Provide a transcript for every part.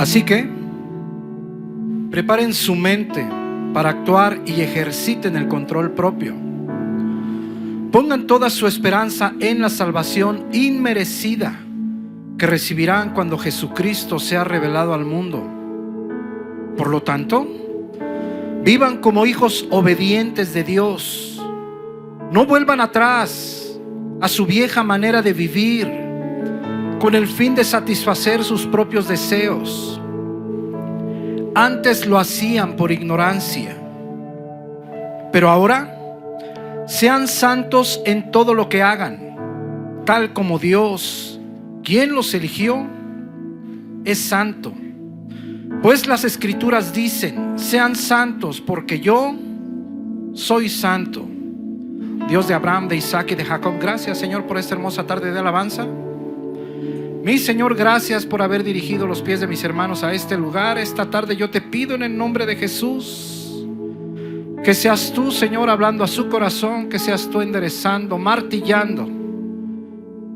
Así que preparen su mente para actuar y ejerciten el control propio. Pongan toda su esperanza en la salvación inmerecida que recibirán cuando Jesucristo sea revelado al mundo. Por lo tanto, vivan como hijos obedientes de Dios. No vuelvan atrás a su vieja manera de vivir con el fin de satisfacer sus propios deseos. Antes lo hacían por ignorancia, pero ahora sean santos en todo lo que hagan, tal como Dios, quien los eligió, es santo. Pues las Escrituras dicen: sean santos porque yo soy santo. Dios de Abraham, de Isaac y de Jacob, gracias, Señor, por esta hermosa tarde de alabanza. Mi Señor, gracias por haber dirigido los pies de mis hermanos a este lugar. Esta tarde yo te pido en el nombre de Jesús que seas tú, Señor, hablando a su corazón, que seas tú enderezando, martillando,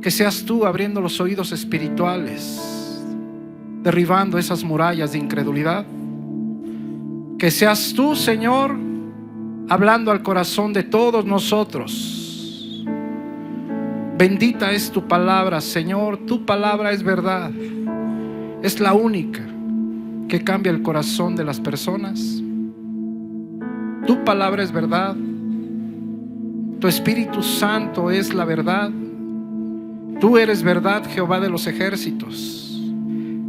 que seas tú abriendo los oídos espirituales, derribando esas murallas de incredulidad. Que seas tú, Señor, hablando al corazón de todos nosotros. Bendita es tu palabra, Señor. Tu palabra es verdad. Es la única que cambia el corazón de las personas. Tu palabra es verdad. Tu Espíritu Santo es la verdad. Tú eres verdad, Jehová de los ejércitos.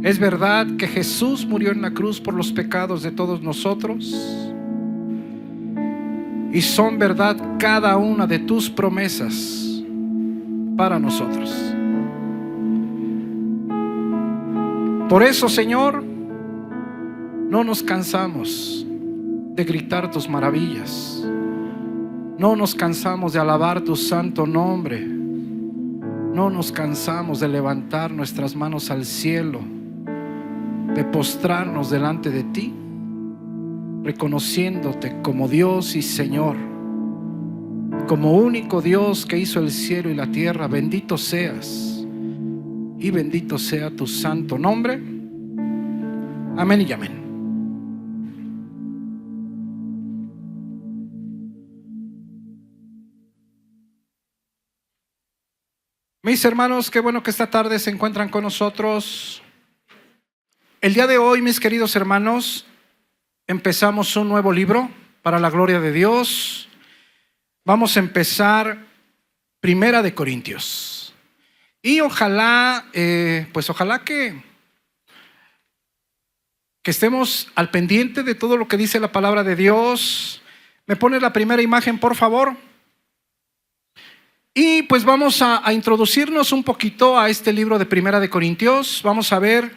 Es verdad que Jesús murió en la cruz por los pecados de todos nosotros. Y son verdad cada una de tus promesas para nosotros. Por eso, Señor, no nos cansamos de gritar tus maravillas. No nos cansamos de alabar tu santo nombre. No nos cansamos de levantar nuestras manos al cielo, de postrarnos delante de ti, reconociéndote como Dios y Señor, como único Dios que hizo el cielo y la tierra. Bendito seas y bendito sea tu santo nombre. Amén y amén. Mis hermanos, qué bueno que esta tarde se encuentran con nosotros. El día de hoy, mis queridos hermanos, empezamos un nuevo libro para la gloria de Dios. Vamos a empezar Primera de Corintios. Y ojalá, ojalá que estemos al pendiente de todo lo que dice la palabra de Dios. ¿Me pones la primera imagen, por favor? Y pues vamos a introducirnos un poquito a este libro de Primera de Corintios. Vamos a ver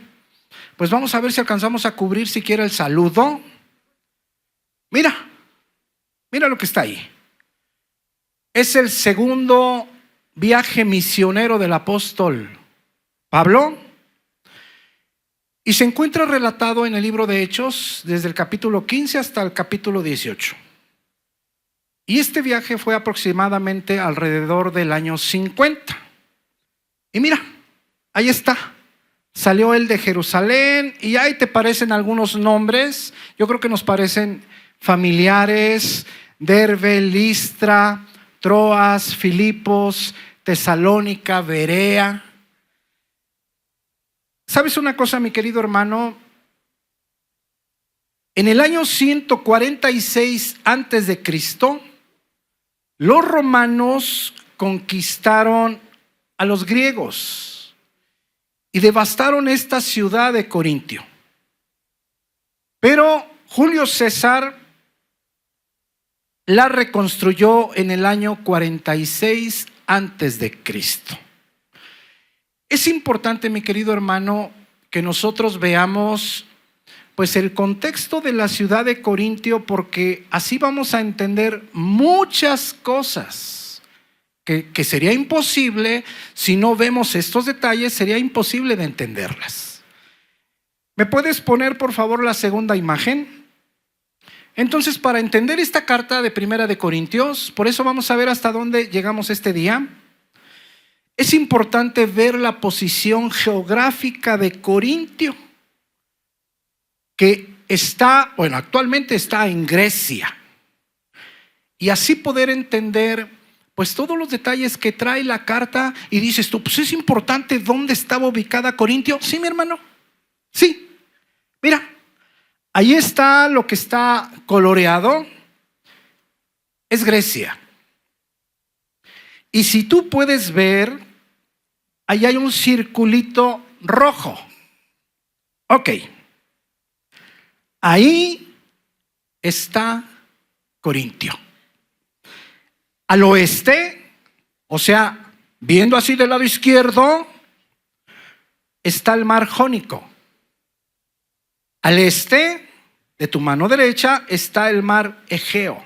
si alcanzamos a cubrir siquiera el saludo. Mira lo que está ahí. Es el segundo viaje misionero del apóstol Pablo y se encuentra relatado en el libro de Hechos desde el capítulo 15 hasta el capítulo 18. Y este viaje fue aproximadamente alrededor del año 50. Y mira, ahí está. Salió él de Jerusalén y ahí te parecen algunos nombres. Yo creo que nos parecen familiares: Derbe, Listra, Troas, Filipos, Tesalónica, Berea. ¿Sabes una cosa, mi querido hermano? En el año 146 antes de Cristo, los romanos conquistaron a los griegos y devastaron esta ciudad de Corintio. Pero Julio César la reconstruyó en el año 46 antes de Cristo. Es importante, mi querido hermano, que nosotros veamos pues el contexto de la ciudad de Corintio, porque así vamos a entender muchas cosas que sería imposible, si no vemos estos detalles, sería imposible de entenderlas. ¿Me puedes poner, por favor, la segunda imagen? Entonces, para entender esta carta de Primera de Corintios, por eso vamos a ver hasta dónde llegamos este día. Es importante ver la posición geográfica de Corintio. que está, bueno, actualmente está en Grecia. Y así poder entender pues todos los detalles que trae la carta. Y dices tú, pues es importante dónde estaba ubicada Corintio. Sí, mi hermano, sí. Mira, ahí está lo que está coloreado, es Grecia. Y si tú puedes ver, ahí hay un circulito rojo. Ok, ahí está Corintio. Al oeste, o sea, viendo así del lado izquierdo, está el mar Jónico. Al este, de tu mano derecha, está el mar Egeo.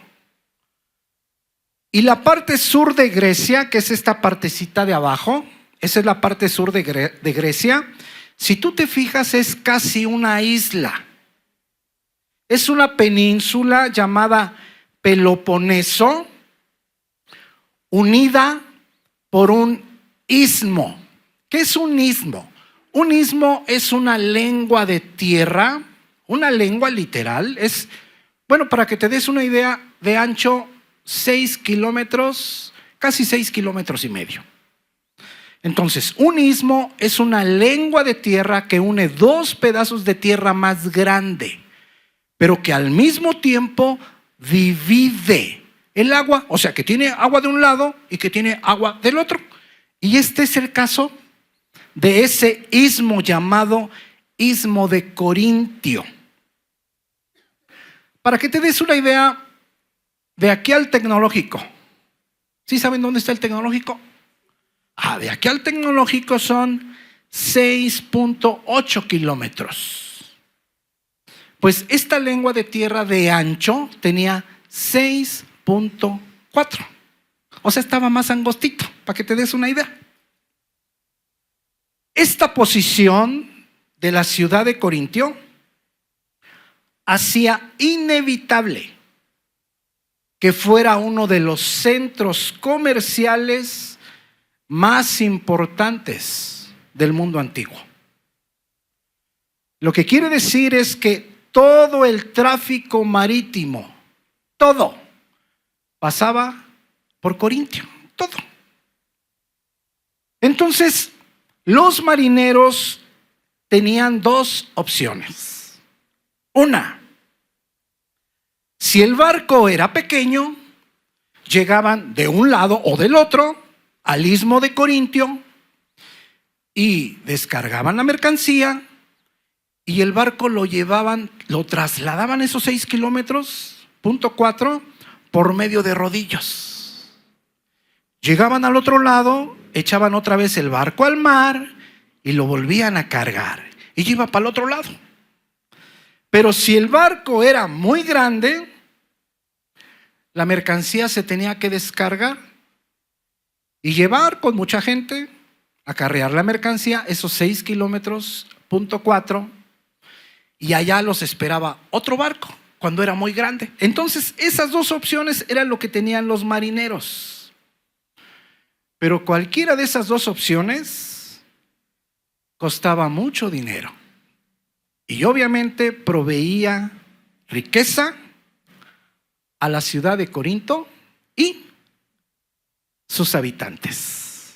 Y la parte sur de Grecia, que es esta partecita de abajo, esa es la parte sur de Grecia. Si tú te fijas, es casi una isla. Es una península llamada Peloponeso, unida por un istmo. ¿Qué es un istmo? Un istmo es una lengua de tierra, una lengua literal. Es, bueno, para que te des una idea, de ancho 6 kilómetros, casi 6 kilómetros y medio. Entonces, un istmo es una lengua de tierra que une dos pedazos de tierra más grande, pero que al mismo tiempo divide el agua, o sea que tiene agua de un lado y que tiene agua del otro. Y este es el caso de ese istmo llamado Istmo de Corintio. Para que te des una idea, de aquí al Tecnológico, ¿sí saben dónde está el Tecnológico? De aquí al Tecnológico son 6.8 kilómetros. Pues esta lengua de tierra de ancho tenía 6.4. O sea, estaba más angostito, para que te des una idea. Esta posición de la ciudad de Corintio hacía inevitable que fuera uno de los centros comerciales más importantes del mundo antiguo. Lo que quiere decir es que todo el tráfico marítimo, todo, pasaba por Corintio, todo. Entonces, los marineros tenían dos opciones. Una, si el barco era pequeño, llegaban de un lado o del otro al istmo de Corintio y descargaban la mercancía y el barco lo llevaban, lo trasladaban esos 6 kilómetros, .4, por medio de rodillos. Llegaban al otro lado, echaban otra vez el barco al mar y lo volvían a cargar y iba para el otro lado. Pero si el barco era muy grande, la mercancía se tenía que descargar y llevar con mucha gente, acarrear la mercancía, esos 6 kilómetros, .4, y allá los esperaba otro barco cuando era muy grande. Entonces, esas dos opciones eran lo que tenían los marineros. Pero cualquiera de esas dos opciones costaba mucho dinero. Y obviamente proveía riqueza a la ciudad de Corinto y sus habitantes.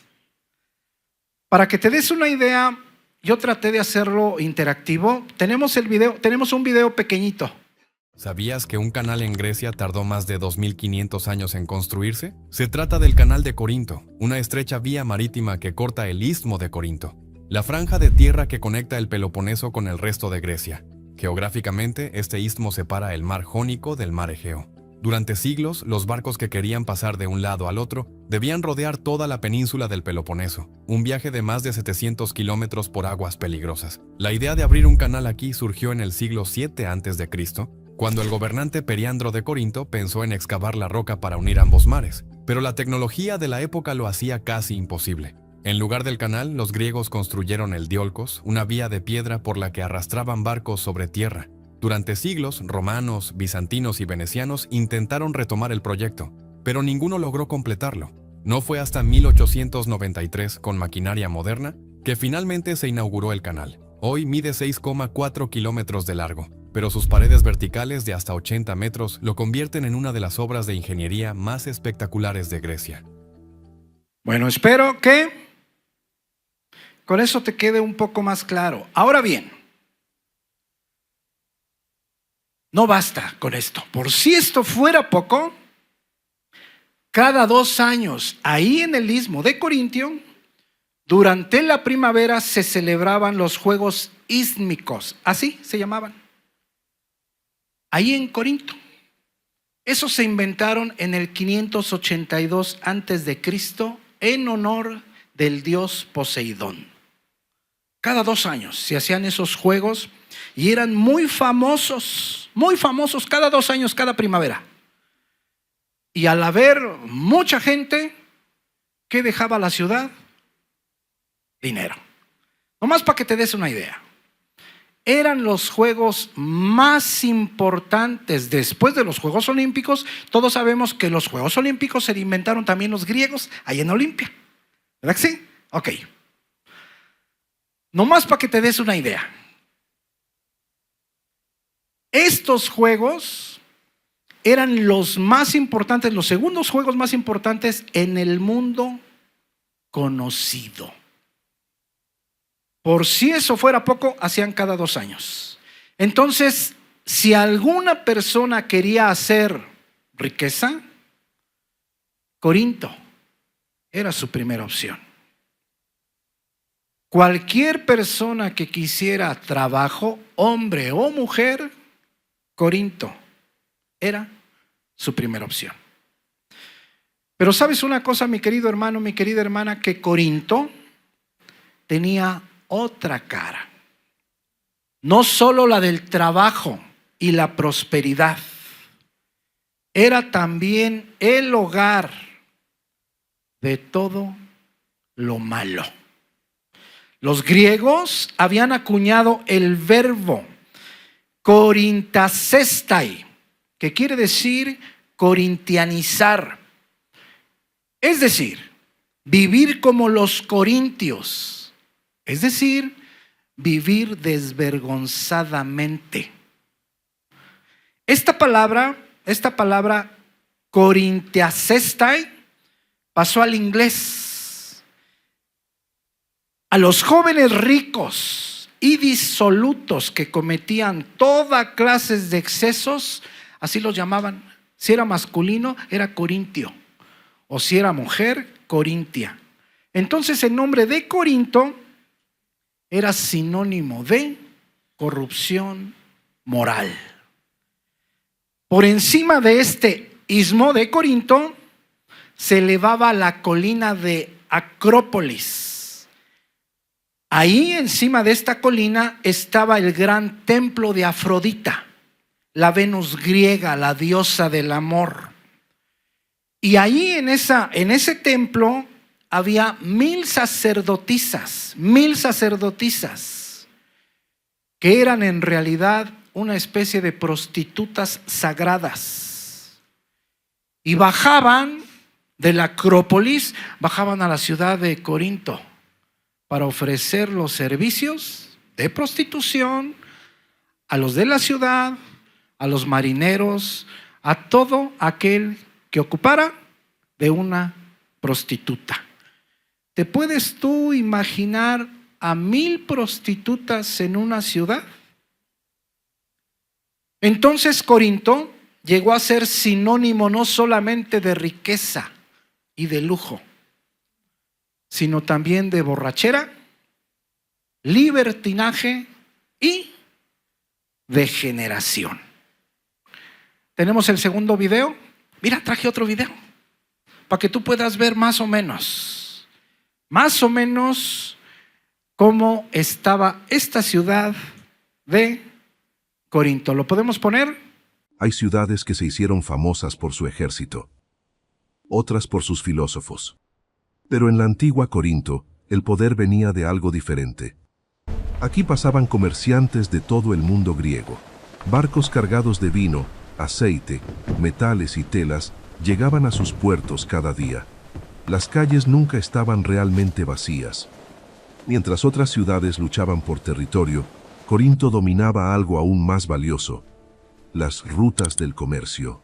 Para que te des una idea, yo traté de hacerlo interactivo. Tenemos un video pequeñito. ¿Sabías que un canal en Grecia tardó más de 2500 años en construirse? Se trata del Canal de Corinto, una estrecha vía marítima que corta el Istmo de Corinto, la franja de tierra que conecta el Peloponeso con el resto de Grecia. Geográficamente, este istmo separa el mar Jónico del mar Egeo. Durante siglos, los barcos que querían pasar de un lado al otro debían rodear toda la península del Peloponeso, un viaje de más de 700 kilómetros por aguas peligrosas. La idea de abrir un canal aquí surgió en el siglo VII a.C., cuando el gobernante Periandro de Corinto pensó en excavar la roca para unir ambos mares, pero la tecnología de la época lo hacía casi imposible. En lugar del canal, los griegos construyeron el diolkos, una vía de piedra por la que arrastraban barcos sobre tierra. Durante siglos, romanos, bizantinos y venecianos intentaron retomar el proyecto, pero ninguno logró completarlo. No fue hasta 1893, con maquinaria moderna, que finalmente se inauguró el canal. Hoy mide 6,4 kilómetros de largo, pero sus paredes verticales de hasta 80 metros lo convierten en una de las obras de ingeniería más espectaculares de Grecia. Bueno, espero que con eso te quede un poco más claro. Ahora bien, no basta con esto. Por si esto fuera poco, cada 2 años, ahí en el istmo de Corintio, durante la primavera se celebraban los Juegos Ístmicos, así se llamaban, ahí en Corinto. Esos se inventaron en el 582 antes de Cristo en honor del dios Poseidón. Cada 2 años se hacían esos juegos y eran muy famosos cada 2 años, cada primavera. Y al haber mucha gente, ¿qué dejaba la ciudad? Dinero. Nomás para que te des una idea. Eran los juegos más importantes después de los Juegos Olímpicos. Todos sabemos que los Juegos Olímpicos se inventaron también los griegos ahí en Olimpia. ¿Verdad que sí? Ok. Nomás para que te des una idea. Estos juegos eran los más importantes, los segundos juegos más importantes en el mundo conocido. Por si eso fuera poco, hacían cada 2 años. Entonces, si alguna persona quería hacer riqueza, Corinto era su primera opción. Cualquier persona que quisiera trabajo, hombre o mujer, Corinto era su primera opción. Pero ¿sabes una cosa, mi querido hermano, mi querida hermana? Que Corinto tenía otra cara. No solo la del trabajo y la prosperidad, era también el hogar de todo lo malo. Los griegos habían acuñado el verbo korintasestai, que quiere decir corintianizar. Es decir, vivir como los corintios. Es decir, vivir desvergonzadamente. Esta palabra korintiasestai, pasó al inglés. A los jóvenes ricos y disolutos que cometían toda clase de excesos, así los llamaban. Si era masculino, era corintio. O si era mujer, corintia. Entonces el nombre de Corinto era sinónimo de corrupción moral. Por encima de este istmo de Corinto se elevaba la colina de Acrópolis. Ahí encima de esta colina estaba el gran templo de Afrodita, la Venus griega, la diosa del amor. Y ahí en ese templo había 1000 sacerdotisas, que eran en realidad una especie de prostitutas sagradas. Y bajaban de la Acrópolis, bajaban a la ciudad de Corinto para ofrecer los servicios de prostitución a los de la ciudad, a los marineros, a todo aquel que ocupara de una prostituta. ¿Te puedes tú imaginar a 1000 prostitutas en una ciudad? Entonces Corinto llegó a ser sinónimo no solamente de riqueza y de lujo, sino también de borrachera, libertinaje y degeneración. Tenemos el segundo video. Mira, traje otro video para que tú puedas ver más o menos cómo estaba esta ciudad de Corinto. ¿Lo podemos poner? Hay ciudades que se hicieron famosas por su ejército, otras por sus filósofos. Pero en la antigua Corinto, el poder venía de algo diferente. Aquí pasaban comerciantes de todo el mundo griego. Barcos cargados de vino, aceite, metales y telas llegaban a sus puertos cada día. Las calles nunca estaban realmente vacías. Mientras otras ciudades luchaban por territorio, Corinto dominaba algo aún más valioso: las rutas del comercio.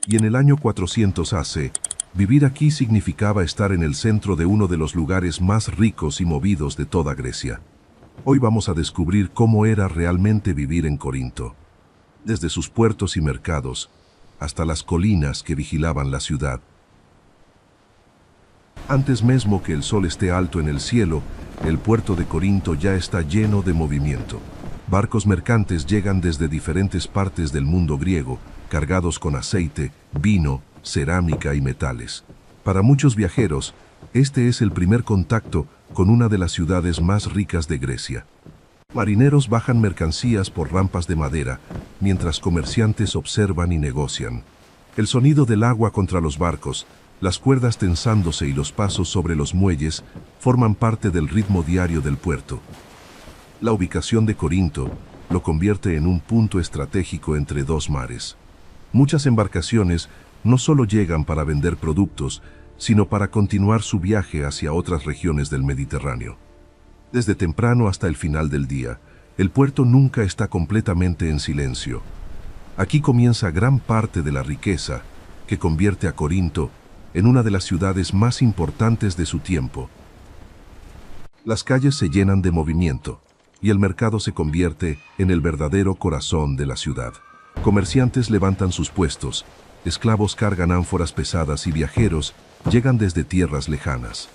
Y en el año 400 AC, vivir aquí significaba estar en el centro de uno de los lugares más ricos y movidos de toda Grecia. Hoy vamos a descubrir cómo era realmente vivir en Corinto, desde sus puertos y mercados hasta las colinas que vigilaban la ciudad. Antes mismo que el sol esté alto en el cielo, el puerto de Corinto ya está lleno de movimiento. Barcos mercantes llegan desde diferentes partes del mundo griego, cargados con aceite, vino, cerámica y metales. Para muchos viajeros, este es el primer contacto con una de las ciudades más ricas de Grecia. Marineros bajan mercancías por rampas de madera, mientras comerciantes observan y negocian. El sonido del agua contra los barcos, las cuerdas tensándose y los pasos sobre los muelles forman parte del ritmo diario del puerto. La ubicación de Corinto lo convierte en un punto estratégico entre dos mares. Muchas embarcaciones no solo llegan para vender productos, sino para continuar su viaje hacia otras regiones del Mediterráneo. Desde temprano hasta el final del día, el puerto nunca está completamente en silencio. Aquí comienza gran parte de la riqueza que convierte a Corinto en una de las ciudades más importantes de su tiempo. Las calles se llenan de movimiento y el mercado se convierte en el verdadero corazón de la ciudad. Comerciantes levantan sus puestos, esclavos cargan ánforas pesadas y viajeros llegan desde tierras lejanas.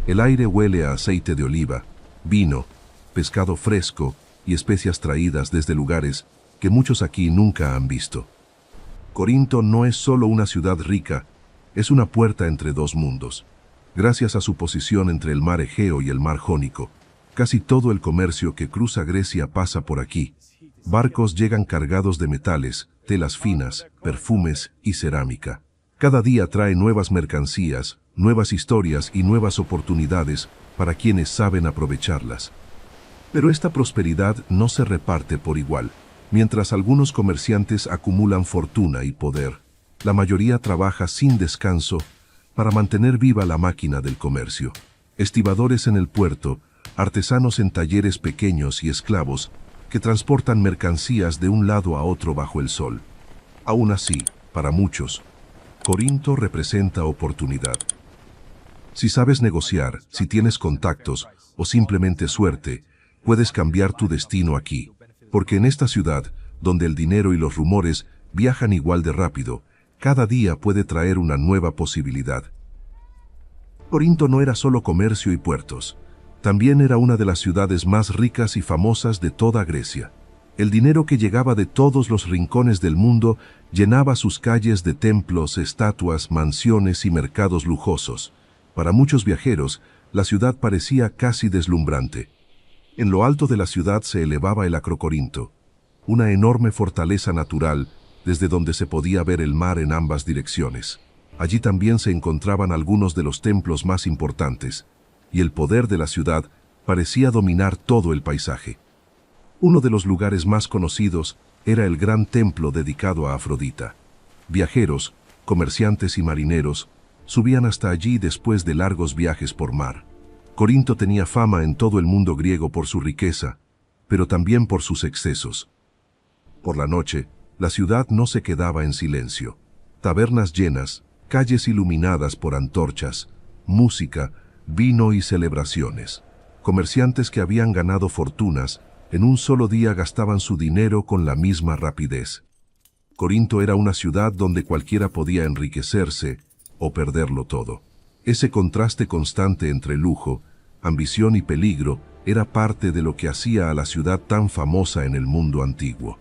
El aire huele a aceite de oliva, vino, pescado fresco y especias traídas desde lugares que muchos aquí nunca han visto. Corinto no es solo una ciudad rica, es una puerta entre dos mundos. Gracias a su posición entre el mar Egeo y el mar Jónico, casi todo el comercio que cruza Grecia pasa por aquí. Barcos llegan cargados de metales, telas finas, perfumes y cerámica. Cada día trae nuevas mercancías, nuevas historias y nuevas oportunidades para quienes saben aprovecharlas. Pero esta prosperidad no se reparte por igual. Mientras algunos comerciantes acumulan fortuna y poder, la mayoría trabaja sin descanso para mantener viva la máquina del comercio. Estibadores en el puerto, artesanos en talleres pequeños y esclavos que transportan mercancías de un lado a otro bajo el sol. Aún así, para muchos, Corinto representa oportunidad. Si sabes negociar, si tienes contactos o simplemente suerte, puedes cambiar tu destino aquí. Porque en esta ciudad, donde el dinero y los rumores viajan igual de rápido, cada día puede traer una nueva posibilidad. Corinto no era solo comercio y puertos. También era una de las ciudades más ricas y famosas de toda Grecia. El dinero que llegaba de todos los rincones del mundo llenaba sus calles de templos, estatuas, mansiones y mercados lujosos. Para muchos viajeros, la ciudad parecía casi deslumbrante. En lo alto de la ciudad se elevaba el Acrocorinto, una enorme fortaleza natural desde donde se podía ver el mar en ambas direcciones. Allí también se encontraban algunos de los templos más importantes, y el poder de la ciudad parecía dominar todo el paisaje. Uno de los lugares más conocidos era el gran templo dedicado a Afrodita. Viajeros, comerciantes y marineros subían hasta allí después de largos viajes por mar. Corinto tenía fama en todo el mundo griego por su riqueza, pero también por sus excesos. Por la noche, la ciudad no se quedaba en silencio. Tabernas llenas, calles iluminadas por antorchas, música, vino y celebraciones. Comerciantes que habían ganado fortunas, en un solo día gastaban su dinero con la misma rapidez. Corinto era una ciudad donde cualquiera podía enriquecerse o perderlo todo. Ese contraste constante entre lujo, ambición y peligro era parte de lo que hacía a la ciudad tan famosa en el mundo antiguo.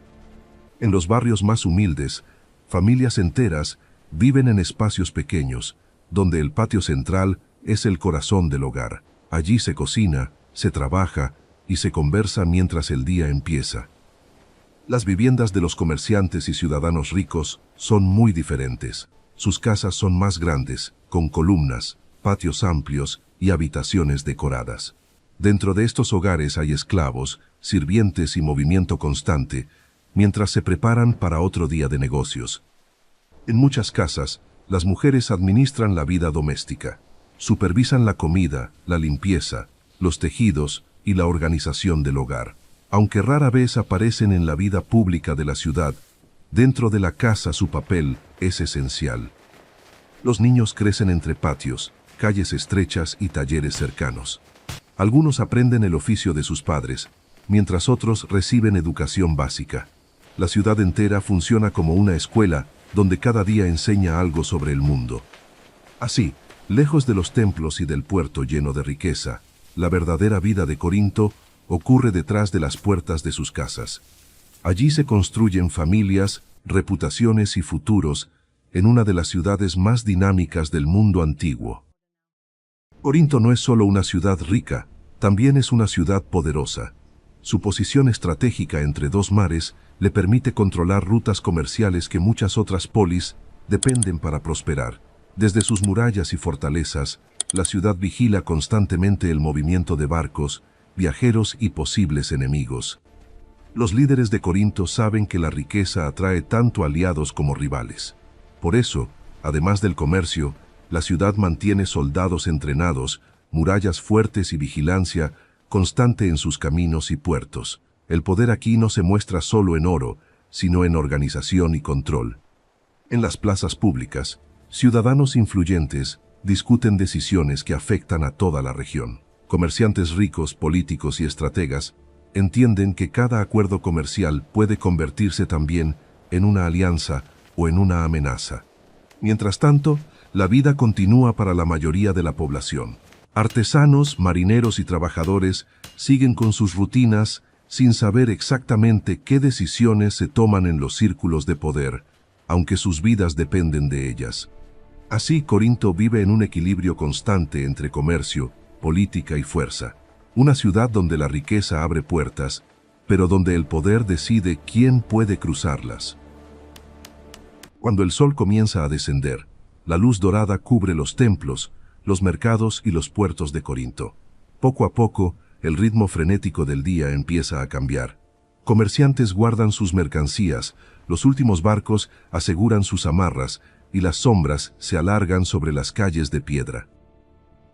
En los barrios más humildes, familias enteras viven en espacios pequeños, donde el patio central es el corazón del hogar. Allí se cocina, se trabaja y se conversa mientras el día empieza. Las viviendas de los comerciantes y ciudadanos ricos son muy diferentes. Sus casas son más grandes, con columnas, patios amplios y habitaciones decoradas. Dentro de estos hogares hay esclavos, sirvientes y movimiento constante, mientras se preparan para otro día de negocios. En muchas casas, las mujeres administran la vida doméstica. Supervisan la comida, la limpieza, los tejidos y la organización del hogar. aunque rara vez aparecen en la vida pública de la ciudad, dentro de la casa su papel es esencial. Los niños crecen entre patios, calles estrechas y talleres cercanos. Algunos aprenden el oficio de sus padres, mientras otros reciben educación básica. La ciudad entera funciona como una escuela donde cada día enseña algo sobre el mundo. Así, lejos de los templos y del puerto lleno de riqueza, la verdadera vida de Corinto ocurre detrás de las puertas de sus casas. Allí se construyen familias, reputaciones y futuros en una de las ciudades más dinámicas del mundo antiguo. Corinto no es solo una ciudad rica, también es una ciudad poderosa. Su posición estratégica entre dos mares le permite controlar rutas comerciales que muchas otras polis dependen para prosperar. Desde sus murallas y fortalezas, la ciudad vigila constantemente el movimiento de barcos, viajeros y posibles enemigos. Los líderes de Corinto saben que la riqueza atrae tanto aliados como rivales. Por eso, además del comercio, la ciudad mantiene soldados entrenados, murallas fuertes y vigilancia constante en sus caminos y puertos. El poder aquí no se muestra solo en oro, sino en organización y control. En las plazas públicas, ciudadanos influyentes discuten decisiones que afectan a toda la región. Comerciantes ricos, políticos y estrategas entienden que cada acuerdo comercial puede convertirse también en una alianza o en una amenaza. Mientras tanto, la vida continúa para la mayoría de la población. Artesanos, marineros y trabajadores siguen con sus rutinas sin saber exactamente qué decisiones se toman en los círculos de poder, aunque sus vidas dependen de ellas. Así, Corinto vive en un equilibrio constante entre comercio, política y fuerza. Una ciudad donde la riqueza abre puertas, pero donde el poder decide quién puede cruzarlas. Cuando el sol comienza a descender, la luz dorada cubre los templos, los mercados y los puertos de Corinto. Poco a poco, el ritmo frenético del día empieza a cambiar. Comerciantes guardan sus mercancías, los últimos barcos aseguran sus amarras y las sombras se alargan sobre las calles de piedra.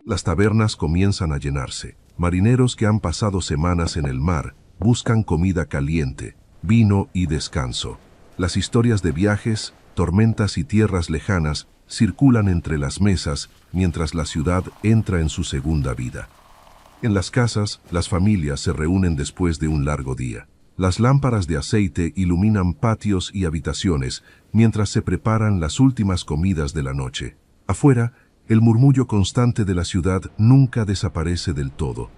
Las tabernas comienzan a llenarse. Marineros que han pasado semanas en el mar buscan comida caliente, vino y descanso. Las historias de viajes, tormentas y tierras lejanas circulan entre las mesas mientras la ciudad entra en su segunda vida. En las casas, las familias se reúnen después de un largo día. Las lámparas de aceite iluminan patios y habitaciones mientras se preparan las últimas comidas de la noche. Afuera, el murmullo constante de la ciudad nunca desaparece del todo.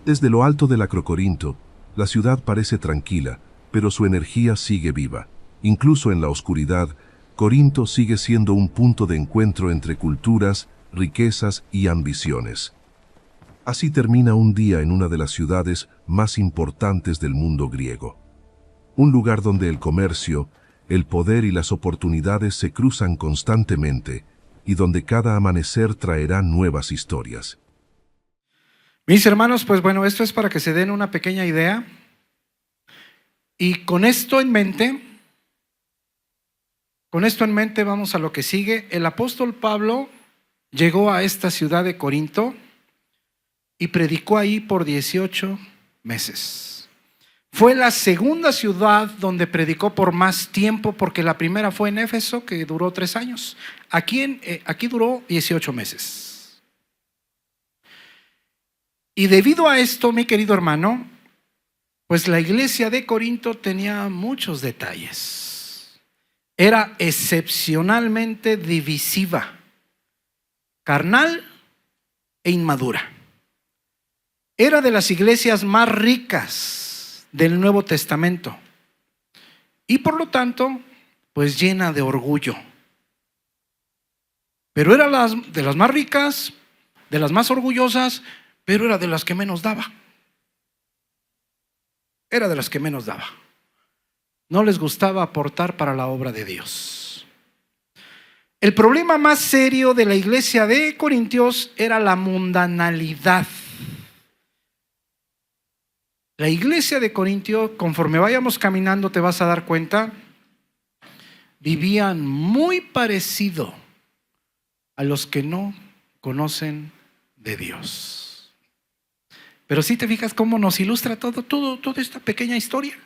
Desde lo alto del Acrocorinto, la ciudad parece tranquila, pero su energía sigue viva. Incluso en la oscuridad, Corinto sigue siendo un punto de encuentro entre culturas, riquezas y ambiciones. Así termina un día en una de las ciudades más importantes del mundo griego. Un lugar donde el comercio, el poder y las oportunidades se cruzan constantemente y donde cada amanecer traerá nuevas historias. Mis hermanos, pues bueno, esto es para que se den una pequeña idea. Y con esto en mente vamos a lo que sigue. El apóstol Pablo llegó a esta ciudad de Corinto y predicó ahí por 18 meses. Fue la segunda ciudad donde predicó por más tiempo, porque la primera fue en Éfeso, que duró 3 años. Aquí duró 18 meses. Y debido a esto, mi querido hermano, pues la iglesia de Corinto tenía muchos detalles. Era excepcionalmente divisiva, carnal e inmadura. Era de las iglesias más ricas del Nuevo Testamento y por lo tanto, pues llena de orgullo. Pero era de las más ricas, de las más orgullosas, pero era de las que menos daba. Era de las que menos daba. No les gustaba aportar para la obra de Dios. El problema más serio de la iglesia de Corintios era la mundanalidad. La iglesia de Corintio, conforme vayamos caminando te vas a dar cuenta, vivían muy parecido a los que no conocen de Dios. Pero si te fijas cómo nos ilustra toda esta pequeña historia.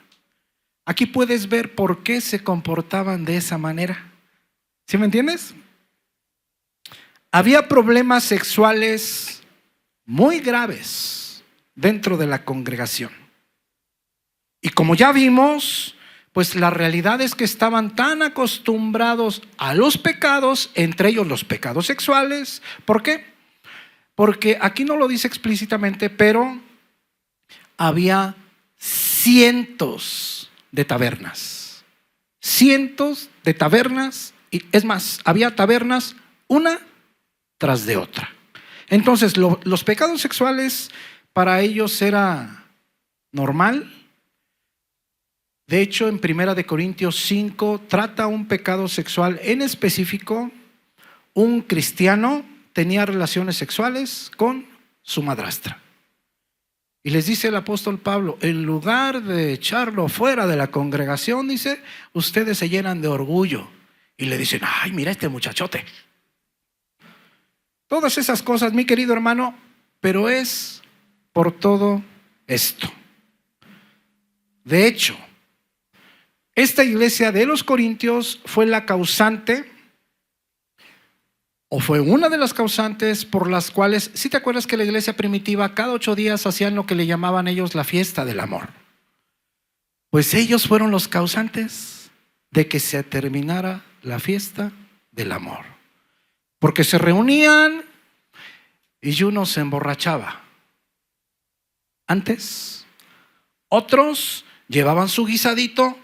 Aquí puedes ver por qué se comportaban de esa manera. ¿Sí me entiendes? Había problemas sexuales muy graves dentro de la congregación. Y como ya vimos, pues la realidad es que estaban tan acostumbrados a los pecados, entre ellos los pecados sexuales. ¿Por qué? Porque aquí no lo dice explícitamente, pero había cientos de tabernas. Cientos de tabernas. Y es más, había tabernas una tras de otra. Entonces, los pecados sexuales para ellos era normal. De hecho, en 1 Corintios 5 trata un pecado sexual en específico. Un cristiano tenía relaciones sexuales con su madrastra. Y les dice el apóstol Pablo, en lugar de echarlo fuera de la congregación, dice, ustedes se llenan de orgullo. Y le dicen, ay, mira este muchachote. Todas esas cosas, mi querido hermano, pero es por todo esto. De hecho, esta iglesia de los Corintios fue la causante, o fue una de las causantes por las cuales, si te acuerdas que la iglesia primitiva cada 8 días hacían lo que le llamaban ellos la fiesta del amor. Pues ellos fueron los causantes de que se terminara la fiesta del amor. Porque se reunían y uno se emborrachaba antes. Otros llevaban su guisadito,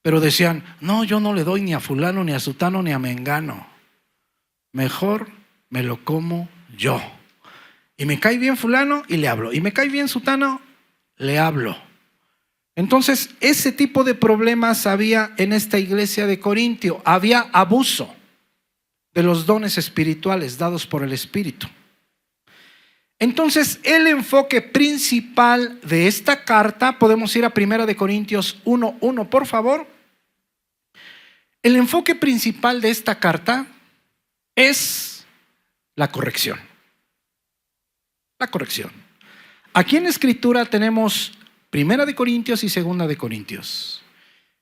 pero decían, no, yo no le doy ni a fulano, ni a sutano, ni a mengano. Mejor me lo como yo. Y me cae bien fulano y le hablo. Y me cae bien sutano, le hablo. Entonces, ese tipo de problemas había en esta iglesia de Corintio. Había abuso de los dones espirituales dados por el Espíritu. Entonces, el enfoque principal de esta carta, podemos ir a 1 Corintios 1:1, por favor. El enfoque principal de esta carta es la corrección. La corrección. Aquí en la Escritura tenemos 1 Corintios y 2 Corintios.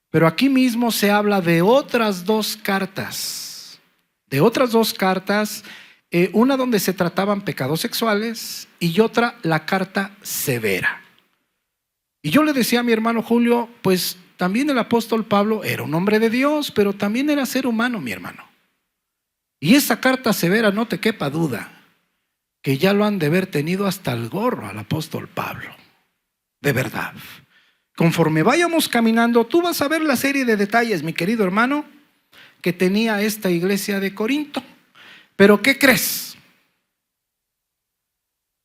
Pero aquí mismo se habla de otras 2 cartas. De otras 2 cartas, una donde se trataban pecados sexuales y otra la carta severa. Y yo le decía a mi hermano Julio, pues también el apóstol Pablo era un hombre de Dios, pero también era ser humano, mi hermano. Y esa carta severa, no te quepa duda, que ya lo han de haber tenido hasta el gorro al apóstol Pablo. De verdad. Conforme vayamos caminando, tú vas a ver la serie de detalles, mi querido hermano, que tenía esta iglesia de Corinto. Pero ¿qué crees?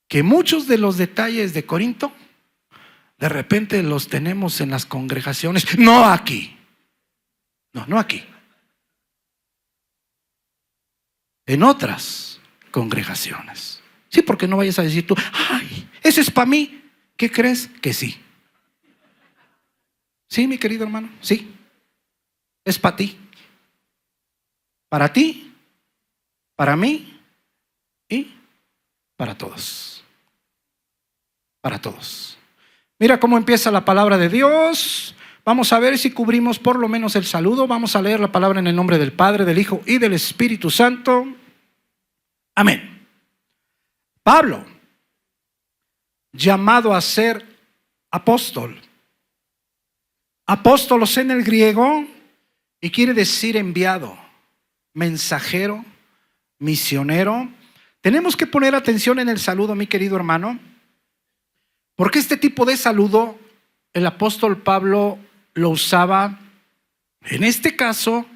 Que muchos de los detalles de Corinto, de repente los tenemos en las congregaciones. No aquí. No aquí. En otras congregaciones. Sí, porque no vayas a decir tú, ay, ese es para mí. ¿Qué crees? Que sí. Sí, mi querido hermano, sí. Es para ti. Para ti, para mí y para todos. Para todos. Mira cómo empieza la palabra de Dios. Vamos a ver si cubrimos por lo menos el saludo. Vamos a leer la palabra en el nombre del Padre, del Hijo y del Espíritu Santo. Amén. Pablo, llamado a ser apóstol. Apóstolos en el griego y quiere decir enviado, mensajero, misionero. Tenemos que poner atención en el saludo, mi querido hermano, porque este tipo de saludo el apóstol Pablo lo usaba en este caso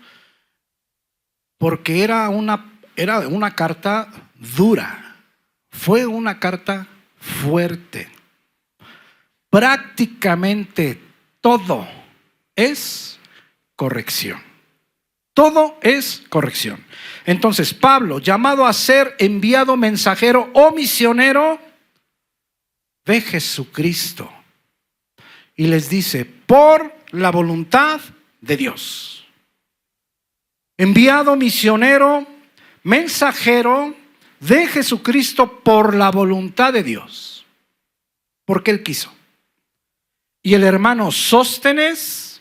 porque era una carta dura, fue una carta fuerte. Prácticamente todo es corrección. Todo es corrección. Entonces, Pablo, llamado a ser enviado mensajero o misionero de Jesucristo, y les dice, por la voluntad de Dios. Enviado misionero, mensajero de Jesucristo por la voluntad de Dios. porque Él quiso. Y el hermano Sóstenes,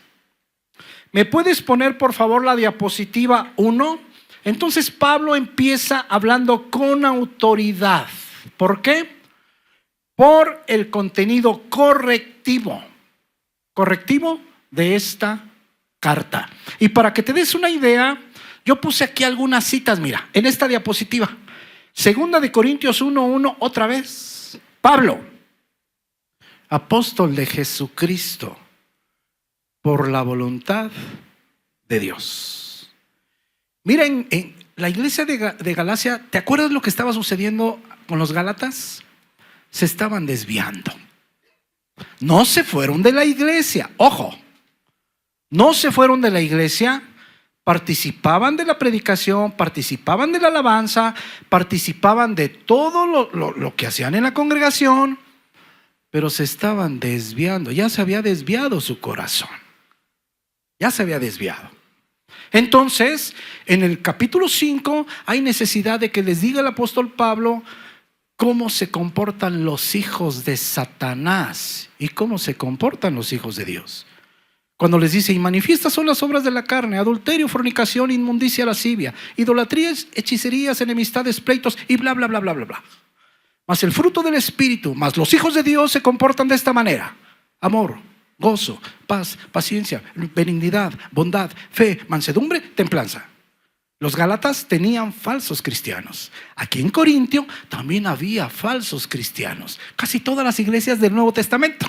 ¿me puedes poner por favor la diapositiva 1? Entonces Pablo empieza hablando con autoridad. ¿Por qué? Por el contenido correctivo de esta carta. Y para que te des una idea, yo puse aquí algunas citas, mira, en esta diapositiva. Segunda de Corintios 1:1, otra vez. Pablo, apóstol de Jesucristo, por la voluntad de Dios. Miren, en la iglesia de Galacia, ¿te acuerdas lo que estaba sucediendo con los Gálatas? Se estaban desviando. No se fueron de la iglesia, ojo, no se fueron de la iglesia, participaban de la predicación, participaban de la alabanza, participaban de todo lo que hacían en la congregación, pero se estaban desviando, ya se había desviado su corazón, ya se había desviado. Entonces, en el capítulo 5 hay necesidad de que les diga el apóstol Pablo cómo se comportan los hijos de Satanás y cómo se comportan los hijos de Dios. Cuando les dice, y manifiestas son las obras de la carne: adulterio, fornicación, inmundicia, lascivia, idolatrías, hechicerías, enemistades, pleitos y bla, bla, bla, bla, bla, bla. Mas el fruto del Espíritu, mas los hijos de Dios se comportan de esta manera: amor, gozo, paz, paciencia, benignidad, bondad, fe, mansedumbre, templanza. Los Gálatas tenían falsos cristianos. Aquí en Corintio también había falsos cristianos. Casi todas las iglesias del Nuevo Testamento.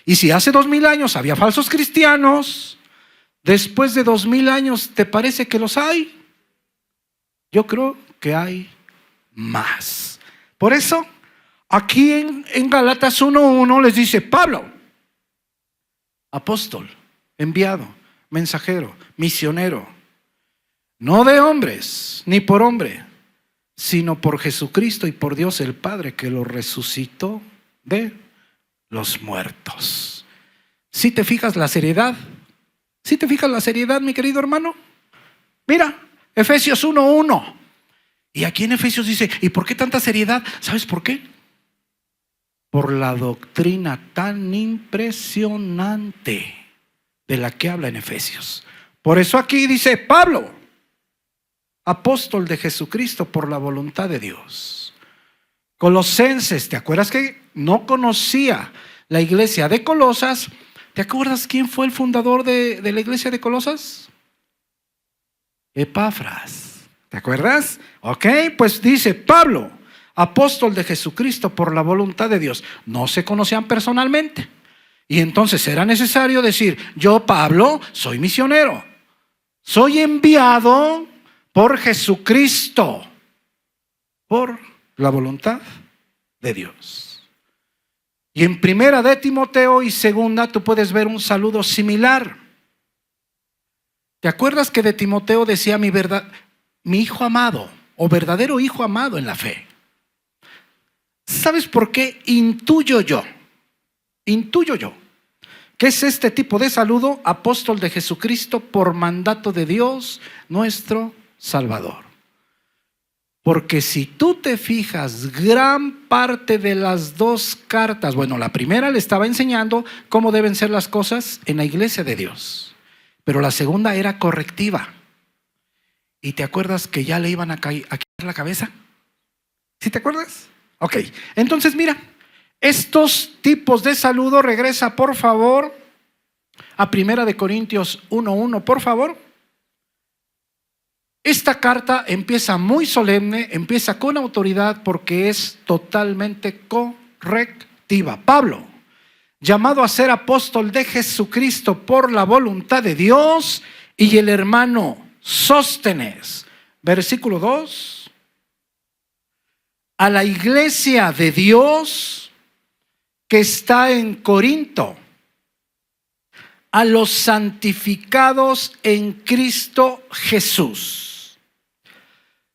Y si hace 2000 años había falsos cristianos, después de 2000 años, ¿te parece que los hay? Yo creo que hay más. Por eso, aquí en Gálatas 1:1 les dice: Pablo, apóstol, enviado, mensajero, misionero, no de hombres, ni por hombre, sino por Jesucristo y por Dios el Padre, que lo resucitó de los muertos. ¿Sí te fijas la seriedad? ¿Sí te fijas la seriedad, mi querido hermano? Mira, Efesios 1:1. Y aquí en Efesios dice, ¿y por qué tanta seriedad? ¿Sabes por qué? Por la doctrina tan impresionante de la que habla en Efesios. Por eso aquí dice: Pablo, apóstol de Jesucristo por la voluntad de Dios. Colosenses, ¿te acuerdas que no conocía la iglesia de Colosas? ¿Te acuerdas quién fue el fundador de la iglesia de Colosas? Epafras. ¿Te acuerdas? Ok, pues dice: Pablo, apóstol de Jesucristo por la voluntad de Dios. No se conocían personalmente. Y entonces era necesario decir: yo, Pablo, soy misionero. Soy enviado por Jesucristo, por la voluntad de Dios. Y en primera de Timoteo y segunda tú puedes ver un saludo similar. ¿Te acuerdas que de Timoteo decía mi hijo amado o verdadero hijo amado en la fe? ¿Sabes por qué? Intuyo yo que es este tipo de saludo: apóstol de Jesucristo por mandato de Dios nuestro Salvador. Porque si tú te fijas, gran parte de las dos cartas, bueno, la primera le estaba enseñando cómo deben ser las cosas en la iglesia de Dios, pero la segunda era correctiva. ¿Y te acuerdas que ya le iban a caer la cabeza? ¿Sí te acuerdas? Ok, entonces mira, estos tipos de saludo, regresa por favor a primera de Corintios 1:1, por favor. Esta carta empieza muy solemne, empieza con autoridad porque es totalmente correctiva. Pablo, llamado a ser apóstol de Jesucristo por la voluntad de Dios, y el hermano Sóstenes, versículo 2, a la iglesia de Dios que está en Corinto, a los santificados en Cristo Jesús,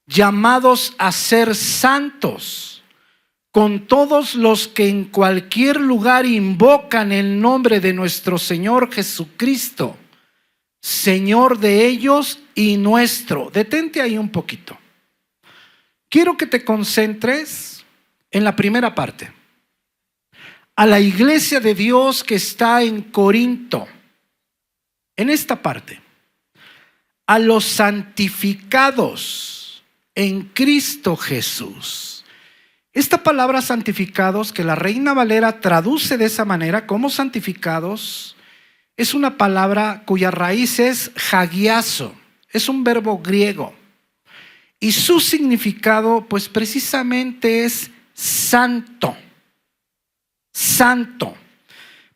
llamados a ser santos, con todos los que en cualquier lugar invocan el nombre de nuestro Señor Jesucristo, Señor de ellos y nuestro. Detente ahí un poquito. Quiero que te concentres en la primera parte. a la iglesia de Dios que está en Corinto, en esta parte, a los santificados en Cristo Jesús. Esta palabra santificados, que la Reina Valera traduce de esa manera como santificados, es una palabra cuya raíz es hagiazo, es un verbo griego. Y su significado, pues precisamente es santo. Santo.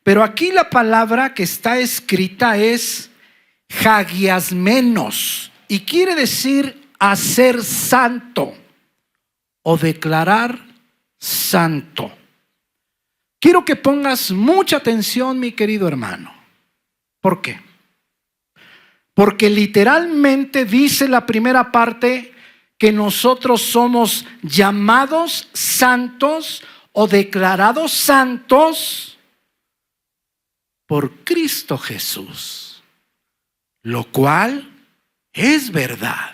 Pero aquí la palabra que está escrita es hagiasmenos y quiere decir hacer santo o declarar santo. Quiero que pongas mucha atención, mi querido hermano. ¿Por qué? Porque literalmente dice la primera parte que nosotros somos llamados santos o declarados santos por Cristo Jesús, lo cual es verdad.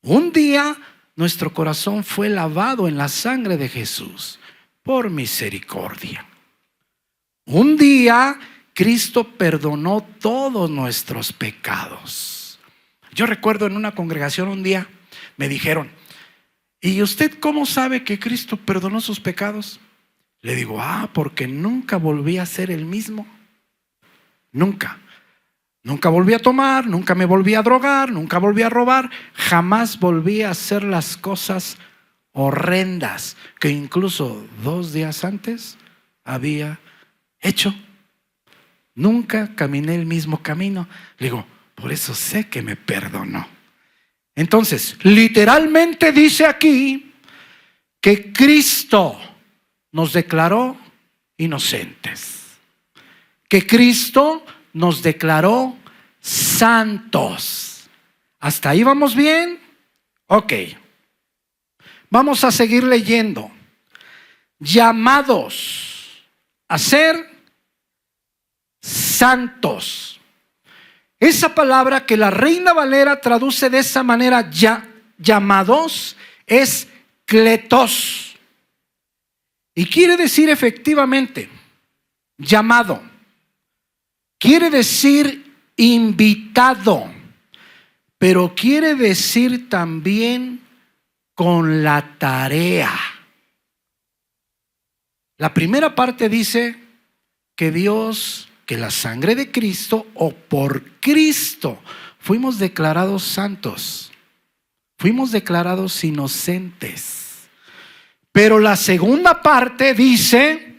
Un día nuestro corazón fue lavado en la sangre de Jesús por misericordia. Un día Cristo perdonó todos nuestros pecados. Yo recuerdo en una congregación un día me dijeron: ¿y usted cómo sabe que Cristo perdonó sus pecados? Le digo: porque nunca volví a ser el mismo. Nunca volví a tomar, nunca me volví a drogar, nunca volví a robar, jamás volví a hacer las cosas horrendas que incluso 2 días antes había hecho. Nunca caminé el mismo camino. Le digo: por eso sé que me perdonó. Entonces, literalmente dice aquí que Cristo nos declaró inocentes, que Cristo nos declaró santos. ¿Hasta ahí vamos bien? Ok. Vamos a seguir leyendo. Llamados a ser santos. Esa palabra que la Reina Valera traduce de esa manera, llamados, es kletos. Y quiere decir efectivamente llamado. Quiere decir invitado. Pero quiere decir también con la tarea. La primera parte dice que que la sangre de Cristo o por Cristo fuimos declarados santos, fuimos declarados inocentes. Pero la segunda parte dice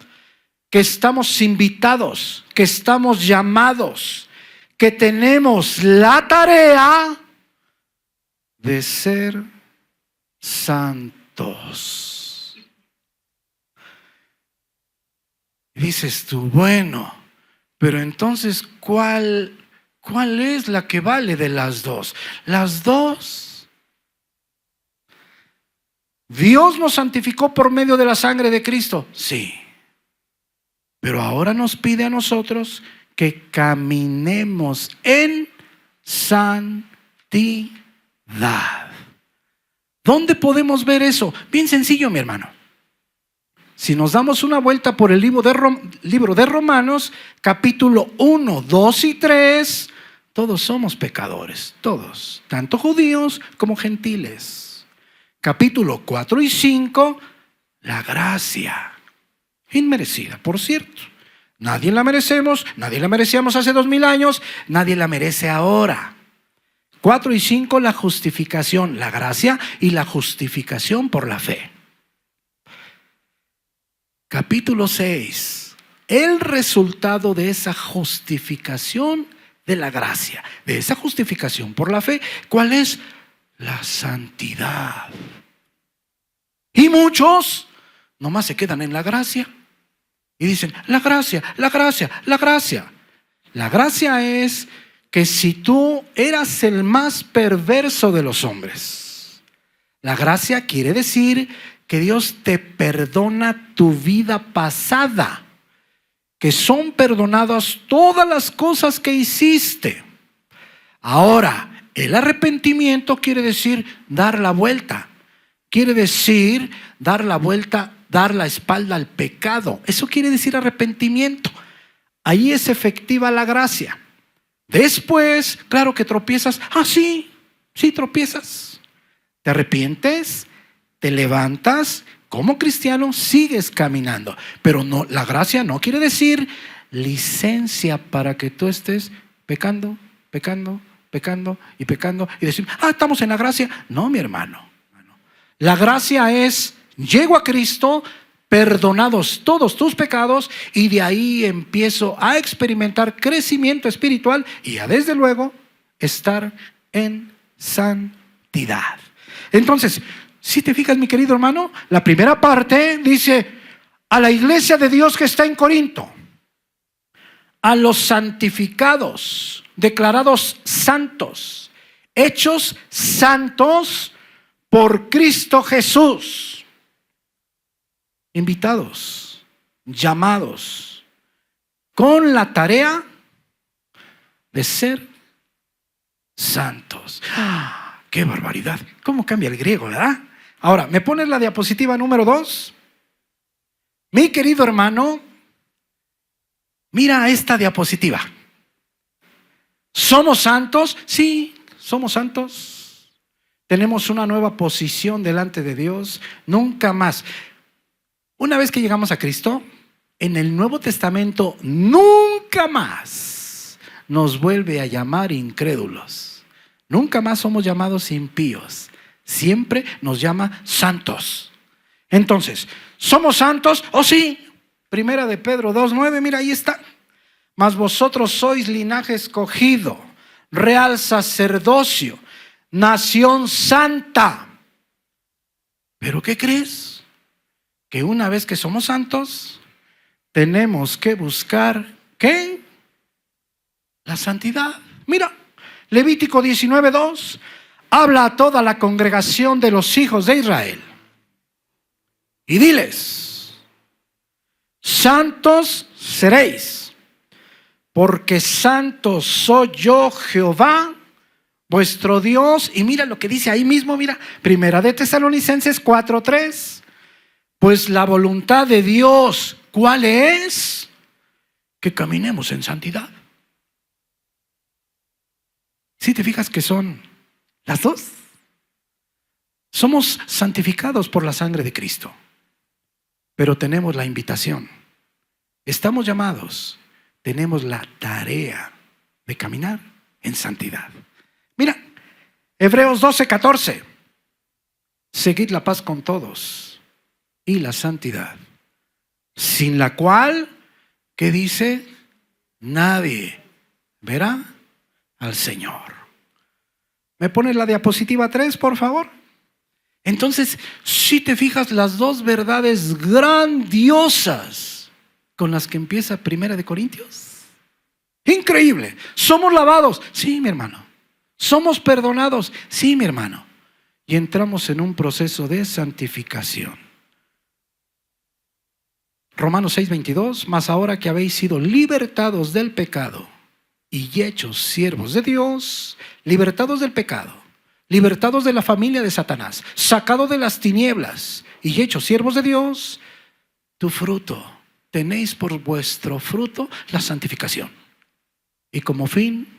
que estamos invitados, que estamos llamados, que tenemos la tarea de ser santos. Y dices tú: bueno, pero entonces, ¿cuál es la que vale de las dos? Las dos. ¿Dios nos santificó por medio de la sangre de Cristo? Sí. Pero ahora nos pide a nosotros que caminemos en santidad. ¿Dónde podemos ver eso? Bien sencillo, mi hermano. Si nos damos una vuelta por el libro de Romanos, capítulo 1, 2 y 3, todos somos pecadores, todos, tanto judíos como gentiles. Capítulo 4 y 5, la gracia, inmerecida, por cierto. Nadie la merecemos, nadie la merecíamos hace 2000 años, nadie la merece ahora. 4 y 5, la justificación, la gracia y la justificación por la fe. Capítulo 6, el resultado de esa justificación de la gracia, de esa justificación por la fe, ¿cuál es? La santidad. Y muchos nomás se quedan en la gracia y dicen: la gracia, la gracia, la gracia. La gracia es que si tú eras el más perverso de los hombres, la gracia quiere decir que Dios te perdona tu vida pasada, que son perdonadas todas las cosas que hiciste. Ahora, el arrepentimiento quiere decir dar la vuelta. Quiere decir dar la vuelta dar la espalda al pecado. Eso quiere decir arrepentimiento. Ahí es efectiva la gracia. Después, claro que tropiezas. Sí tropiezas. Te arrepientes, te levantas, como cristiano sigues caminando. Pero no, la gracia no quiere decir licencia para que tú estés pecando y decir, estamos en la gracia. No, mi hermano. La gracia es, llego a Cristo, perdonados todos tus pecados, y de ahí empiezo a experimentar crecimiento espiritual y a desde luego estar en santidad. Entonces, si te fijas, mi querido hermano, la primera parte dice: a la iglesia de Dios que está en Corinto, a los santificados, declarados santos, hechos santos por Cristo Jesús, invitados, llamados, con la tarea de ser santos. ¡Qué barbaridad! ¿Cómo cambia el griego, verdad? Ahora, ¿me pones la diapositiva número 2? Mi querido hermano, mira esta diapositiva. ¿Somos santos? Sí, somos santos. Tenemos una nueva posición delante de Dios. Nunca más. Una vez que llegamos a Cristo, en el Nuevo Testamento, nunca más nos vuelve a llamar incrédulos. Nunca más somos llamados impíos. Siempre nos llama santos. Entonces, ¿somos santos? Sí. Primera de Pedro 2:9, mira, ahí está. Mas vosotros sois linaje escogido, real sacerdocio, nación santa. ¿Pero qué crees? Que una vez que somos santos, tenemos que buscar, ¿qué? La santidad. Mira, Levítico 19:2 habla a toda la congregación de los hijos de Israel y diles: santos seréis, porque santo soy yo, Jehová, vuestro Dios. Y mira lo que dice ahí mismo, mira, Primera de Tesalonicenses 4:3. Pues la voluntad de Dios, ¿cuál es? Que caminemos en santidad. ¿Sí te fijas que son las dos? Somos santificados por la sangre de Cristo, pero tenemos la invitación. Estamos llamados, tenemos la tarea de caminar en santidad. Mira, Hebreos 12:14. Seguid la paz con todos y la santidad, sin la cual, ¿qué dice? Nadie verá al Señor. ¿Me pones la diapositiva 3, por favor? Entonces, si te fijas, las dos verdades grandiosas con las que empieza Primera de Corintios. Increíble. ¿Somos lavados? Sí, mi hermano. ¿Somos perdonados? Sí, mi hermano. Y entramos en un proceso de santificación. Romanos 6:22, mas ahora que habéis sido libertados del pecado y hechos siervos de Dios, libertados del pecado, libertados de la familia de Satanás, sacados de las tinieblas y hechos siervos de Dios, tu fruto, tenéis por vuestro fruto la santificación y como fin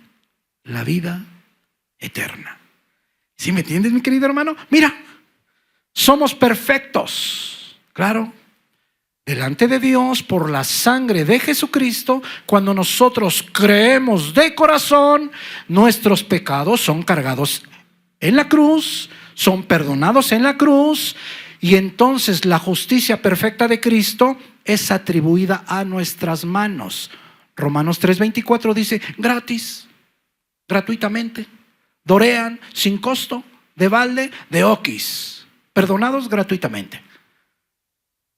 la vida eterna. ¿Sí me entiendes, mi querido hermano? Mira, somos perfectos, claro, delante de Dios por la sangre de Jesucristo. Cuando nosotros creemos de corazón, nuestros pecados son cargados en la cruz, son perdonados en la cruz, y entonces la justicia perfecta de Cristo es atribuida a nuestras manos. Romanos 3:24 dice: gratis, gratuitamente, dorean, sin costo, de balde, de oquis, perdonados gratuitamente.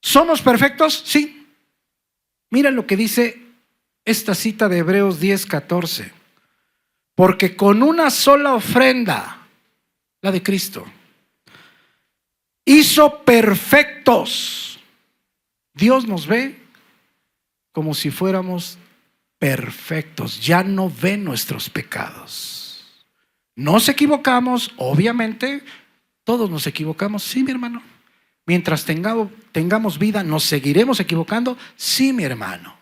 ¿Somos perfectos? Sí. Mira lo que dice esta cita de Hebreos 10:14. Porque con una sola ofrenda, la de Cristo, hizo perfectos. Dios nos ve como si fuéramos perfectos. Ya no ve nuestros pecados. Nos equivocamos, obviamente. Todos nos equivocamos. Sí, mi hermano. mientras tengamos vida, ¿nos seguiremos equivocando? Sí, mi hermano.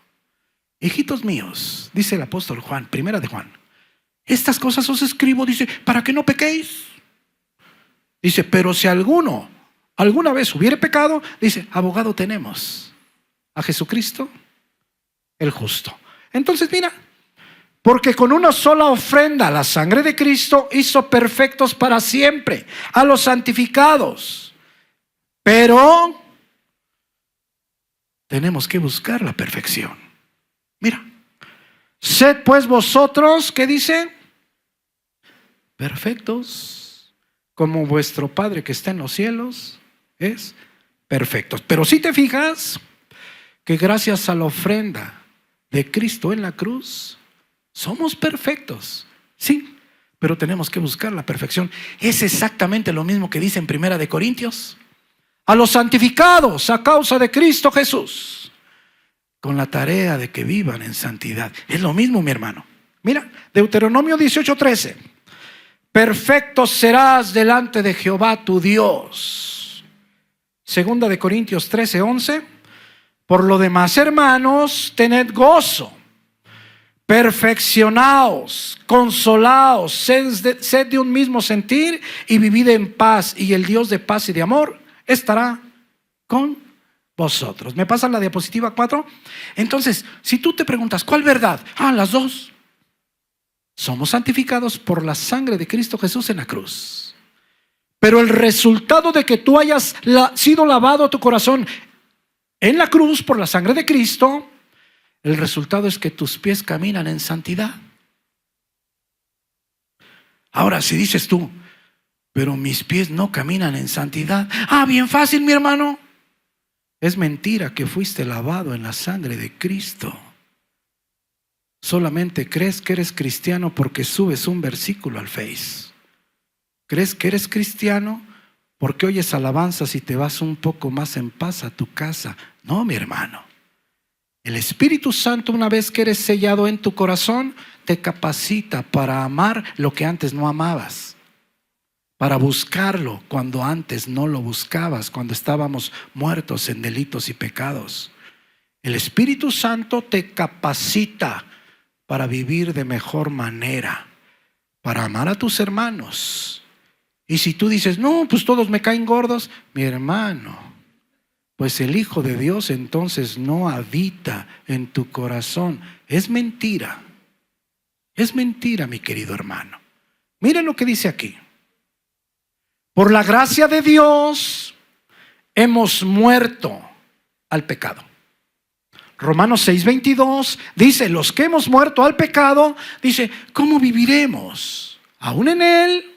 Hijitos míos, dice el apóstol Juan, primera de Juan, estas cosas os escribo, dice, para que no pequéis. Dice, pero si alguno alguna vez hubiere pecado, dice, abogado tenemos a Jesucristo el justo. Entonces mira, porque con una sola ofrenda la sangre de Cristo hizo perfectos para siempre a los santificados. Pero tenemos que buscar la perfección. Mira, sed pues vosotros, ¿qué dice? Perfectos, como vuestro Padre que está en los cielos es perfecto. Pero si te fijas que gracias a la ofrenda de Cristo en la cruz, somos perfectos, sí, pero tenemos que buscar la perfección. Es exactamente lo mismo que dice en Primera de Corintios. A los santificados a causa de Cristo Jesús, con la tarea de que vivan en santidad. Es lo mismo, mi hermano. Mira, Deuteronomio 18:13. Perfecto serás delante de Jehová tu Dios. Segunda de Corintios 13:11. Por lo demás, hermanos, tened gozo, perfeccionaos, consolaos, sed de un mismo sentir y vivid en paz, y el Dios de paz y de amor estará con vosotros. ¿Me pasan la diapositiva 4? Entonces, si tú te preguntas, ¿cuál verdad? Las dos. Somos santificados por la sangre de Cristo Jesús en la cruz. Pero el resultado de que tú hayas sido lavado a tu corazón en la cruz por la sangre de Cristo, el resultado es que tus pies caminan en santidad. Ahora, si dices tú, pero mis pies no caminan en santidad. Bien fácil, mi hermano. Es mentira que fuiste lavado en la sangre de Cristo. Solamente crees que eres cristiano porque subes un versículo al Face. ¿Crees que eres cristiano porque oyes alabanzas y te vas un poco más en paz a tu casa? No, mi hermano. El Espíritu Santo, una vez que eres sellado en tu corazón, te capacita para amar lo que antes no amabas, para buscarlo cuando antes no lo buscabas, cuando estábamos muertos en delitos y pecados. El Espíritu Santo te capacita para vivir de mejor manera, para amar a tus hermanos. Y si tú dices, no, pues todos me caen gordos, mi hermano, pues el Hijo de Dios entonces no habita en tu corazón. Es mentira, mi querido hermano. Miren lo que dice aquí. Por la gracia de Dios hemos muerto al pecado. Romanos 6:22 dice, los que hemos muerto al pecado, dice, ¿cómo viviremos? Aún en él,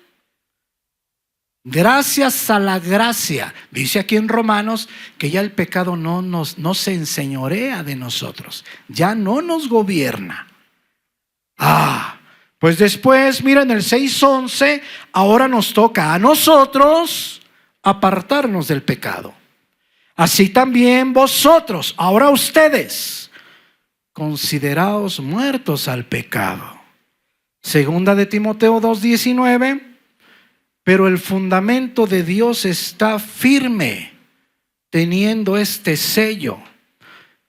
gracias a la gracia. Dice aquí en Romanos que ya el pecado no se enseñorea de nosotros, ya no nos gobierna. Pues después, mira en el 6:11, ahora nos toca a nosotros apartarnos del pecado. Así también vosotros, ahora ustedes, consideraos muertos al pecado. Segunda de Timoteo 2:19, pero el fundamento de Dios está firme, teniendo este sello.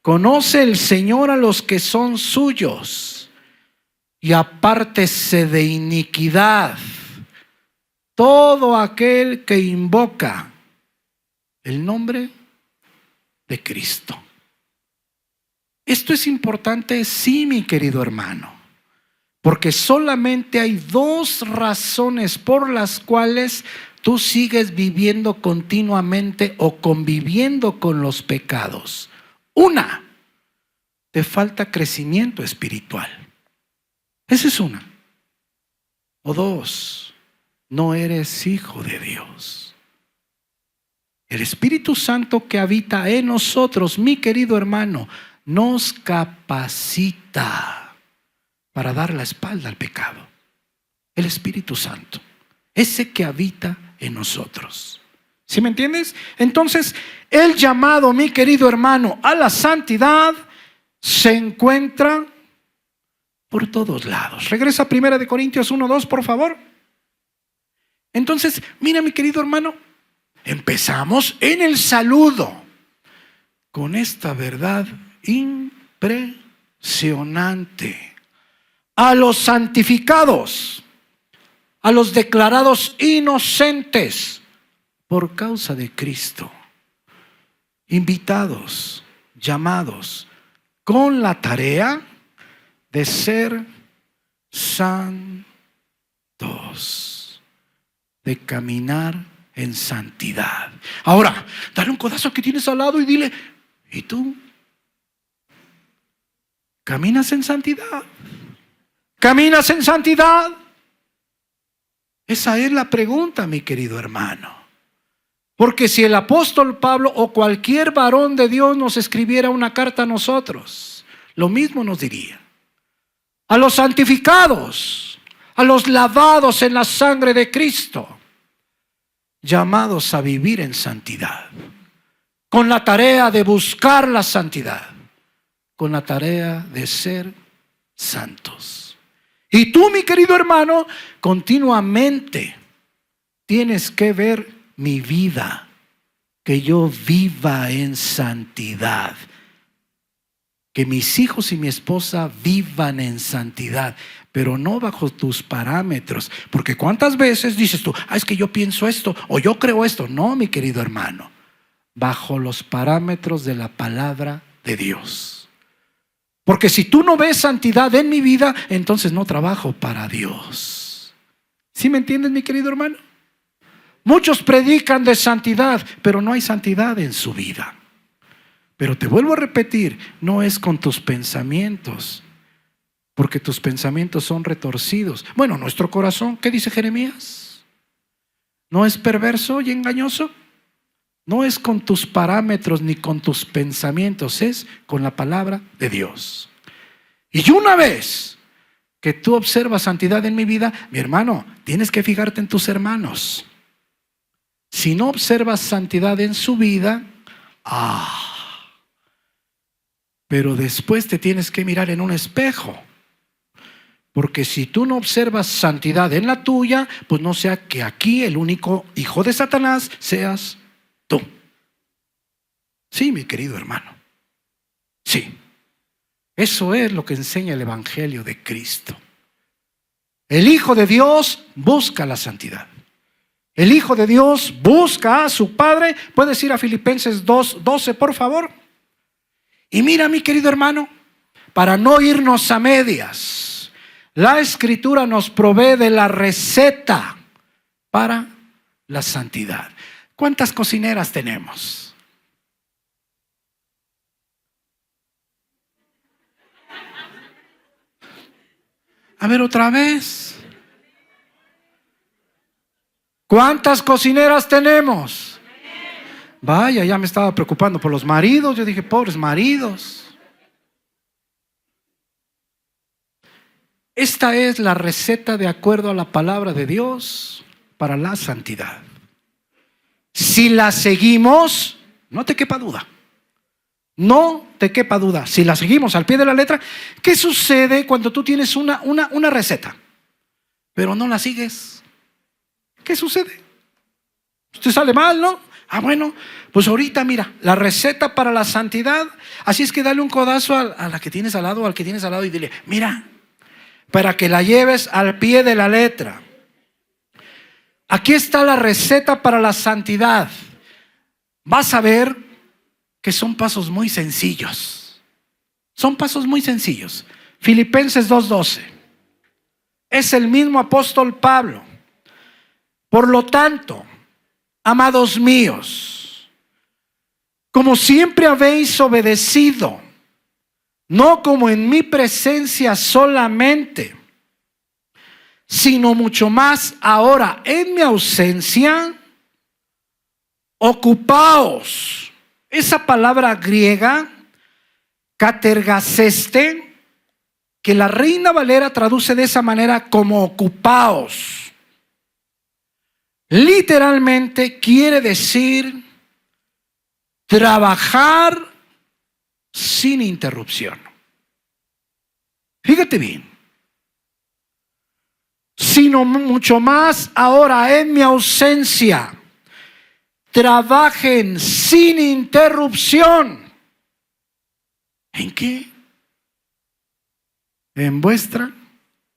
Conoce el Señor a los que son suyos, y apártese de iniquidad todo aquel que invoca el nombre de Cristo. Esto es importante, sí, mi querido hermano, porque solamente hay dos razones por las cuales tú sigues viviendo continuamente o conviviendo con los pecados. Una, te falta crecimiento espiritual. Esa es una. O dos, no eres hijo de Dios. El Espíritu Santo que habita en nosotros, mi querido hermano, nos capacita para dar la espalda al pecado. El Espíritu Santo, ese que habita en nosotros. ¿Sí me entiendes? Entonces, el llamado, mi querido hermano, a la santidad se encuentra por todos lados. Regresa a 1 de Corintios 1:2, por favor. Entonces, mira, mi querido hermano, Empezamos en el saludo con esta verdad impresionante. A los santificados, a los declarados inocentes por causa de Cristo, invitados, llamados, con la tarea de ser santos, de caminar en santidad. Ahora, dale un codazo al que tienes al lado y dile, ¿y tú? ¿Caminas en santidad? ¿Caminas en santidad? Esa es la pregunta, mi querido hermano. Porque si el apóstol Pablo o cualquier varón de Dios nos escribiera una carta a nosotros, lo mismo nos diría. A los santificados, a los lavados en la sangre de Cristo, llamados a vivir en santidad, con la tarea de buscar la santidad, con la tarea de ser santos. Y tú, mi querido hermano, continuamente tienes que ver mi vida, que yo viva en santidad, que mis hijos y mi esposa vivan en santidad, pero no bajo tus parámetros. Porque cuántas veces dices tú, es que yo pienso esto o yo creo esto. No, mi querido hermano, bajo los parámetros de la palabra de Dios. Porque si tú no ves santidad en mi vida, entonces no trabajo para Dios. ¿Sí me entiendes, mi querido hermano? Muchos predican de santidad, pero no hay santidad en su vida. Pero te vuelvo a repetir, no es con tus pensamientos, porque tus pensamientos son retorcidos. Bueno, nuestro corazón, ¿qué dice Jeremías? ¿No es perverso y engañoso? No es con tus parámetros ni con tus pensamientos, es con la palabra de Dios. Y una vez que tú observas santidad en mi vida, mi hermano, tienes que fijarte en tus hermanos. Si no observas santidad en su vida, pero después te tienes que mirar en un espejo. Porque si tú no observas santidad en la tuya, pues no sea que aquí el único hijo de Satanás seas tú. Sí, mi querido hermano. Sí. Eso es lo que enseña el Evangelio de Cristo. El Hijo de Dios busca la santidad. El Hijo de Dios busca a su Padre. ¿Puedes ir a Filipenses 2:12, por favor? Y mira, mi querido hermano, para no irnos a medias, la Escritura nos provee de la receta para la santidad. ¿Cuántas cocineras tenemos? A ver, otra vez. ¿Cuántas cocineras tenemos? Vaya, ya me estaba preocupando por los maridos. Yo dije, pobres maridos. Esta es la receta de acuerdo a la palabra de Dios para la santidad. Si la seguimos, no te quepa duda. No te quepa duda. Si la seguimos al pie de la letra, ¿qué sucede cuando tú tienes una receta, pero no la sigues? ¿Qué sucede? Usted sale mal, ¿no? Bueno, pues ahorita mira, la receta para la santidad. Así es que dale un codazo a la que tienes al lado, al que tienes al lado, y dile, mira, para que la lleves al pie de la letra. Aquí está la receta para la santidad. Vas a ver que son pasos muy sencillos. Son pasos muy sencillos. Filipenses 2:12. Es el mismo apóstol Pablo. Por lo tanto, amados míos, como siempre habéis obedecido, no como en mi presencia solamente, sino mucho más ahora en mi ausencia, ocupaos. Esa palabra griega, katergaseste, que la Reina Valera traduce de esa manera como ocupaos, literalmente quiere decir trabajar sin interrupción. Fíjate bien. Sino mucho más ahora en mi ausencia. trabajen sin interrupción. ¿En qué? En vuestra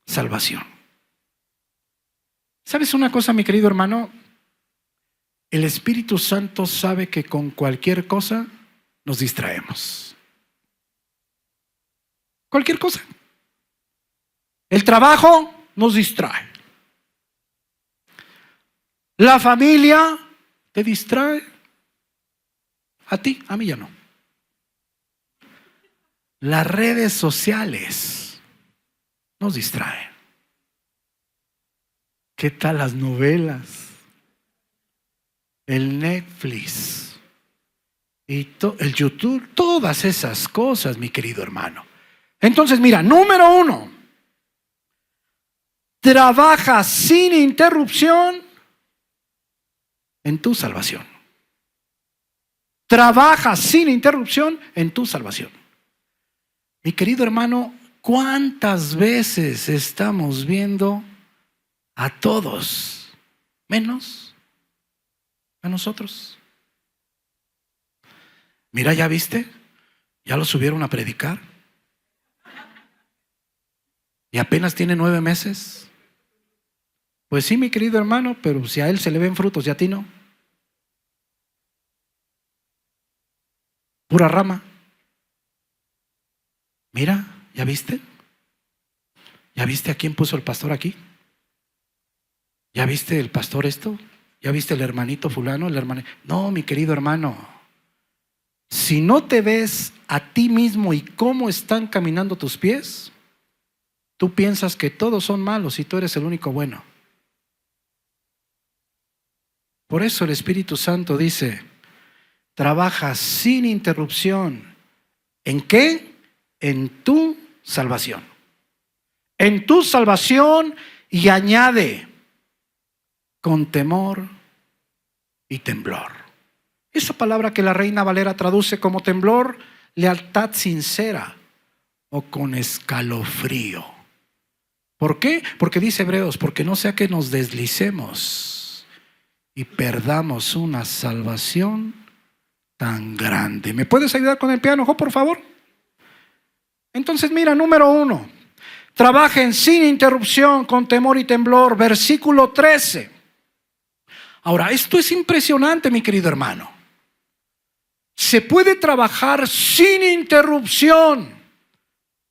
salvación. ¿Sabes una cosa, mi querido hermano? El Espíritu Santo sabe que con cualquier cosa nos distraemos. Cualquier cosa. El trabajo nos distrae. La familia te distrae. A ti, a mí ya no. Las redes sociales nos distraen. ¿Qué tal las novelas? El Netflix y el YouTube, todas esas cosas, mi querido hermano. Entonces, mira, número 1, trabaja sin interrupción en tu salvación. Trabaja sin interrupción en tu salvación. Mi querido hermano, ¿cuántas veces estamos viendo a todos menos a nosotros? Mira, ¿ya viste? ¿Ya lo subieron a predicar? ¿Y apenas tiene 9 meses? Pues sí, mi querido hermano, pero si a él se le ven frutos y a ti no. Pura rama. Mira, ¿ya viste? ¿Ya viste a quién puso el pastor aquí? ¿Ya viste el pastor esto? ¿Ya viste el hermanito fulano? No, mi querido hermano, si no te ves a ti mismo y cómo están caminando tus pies, tú piensas que todos son malos y tú eres el único bueno. Por eso el Espíritu Santo dice, trabaja sin interrupción. ¿En qué? En tu salvación. En tu salvación, y añade, con temor y temblor. Esa palabra que la Reina Valera traduce como temblor, lealtad sincera o con escalofrío. ¿Por qué? Porque dice Hebreos, porque no sea que nos deslicemos y perdamos una salvación tan grande. ¿Me puedes ayudar con el piano, por favor? Entonces mira, número 1, trabajen sin interrupción, con temor y temblor. Versículo 13. Ahora, esto es impresionante, mi querido hermano. Se puede trabajar sin interrupción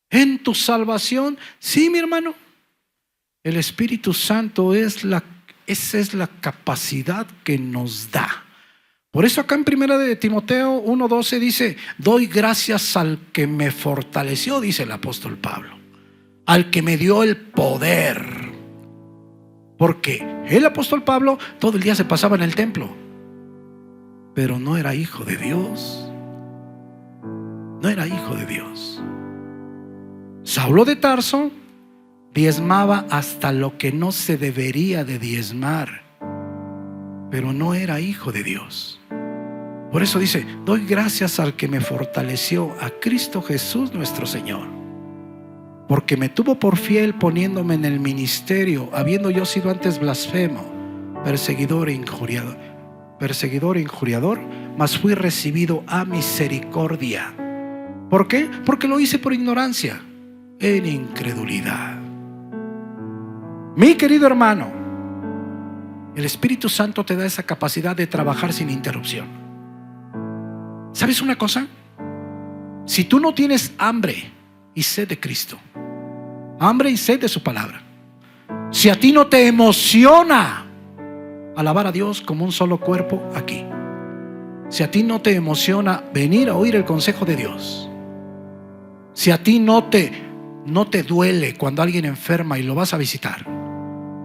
en tu salvación. Sí, mi hermano. El Espíritu Santo esa es la capacidad que nos da. Por eso acá en 1 de Timoteo 1:12 dice, doy gracias al que me fortaleció, dice el apóstol Pablo, al que me dio el poder. Porque el apóstol Pablo todo el día se pasaba en el templo, pero no era hijo de Dios. No era hijo de Dios. Saulo de Tarso diezmaba hasta lo que no se debería de diezmar, pero no era hijo de Dios. Por eso dice, doy gracias al que me fortaleció, a Cristo Jesús nuestro Señor, porque me tuvo por fiel poniéndome en el ministerio, habiendo yo sido antes blasfemo, perseguidor e injuriador, mas fui recibido a misericordia. ¿Por qué? Porque lo hice por ignorancia, en incredulidad. Mi querido hermano, el Espíritu Santo te da esa capacidad de trabajar sin interrupción. ¿Sabes una cosa? Si tú no tienes hambre y sed de Cristo, hambre y sed de su palabra, si a ti no te emociona alabar a Dios como un solo cuerpo aquí, si a ti no te emociona venir a oír el consejo de Dios, si a ti no te duele cuando alguien enferma y lo vas a visitar,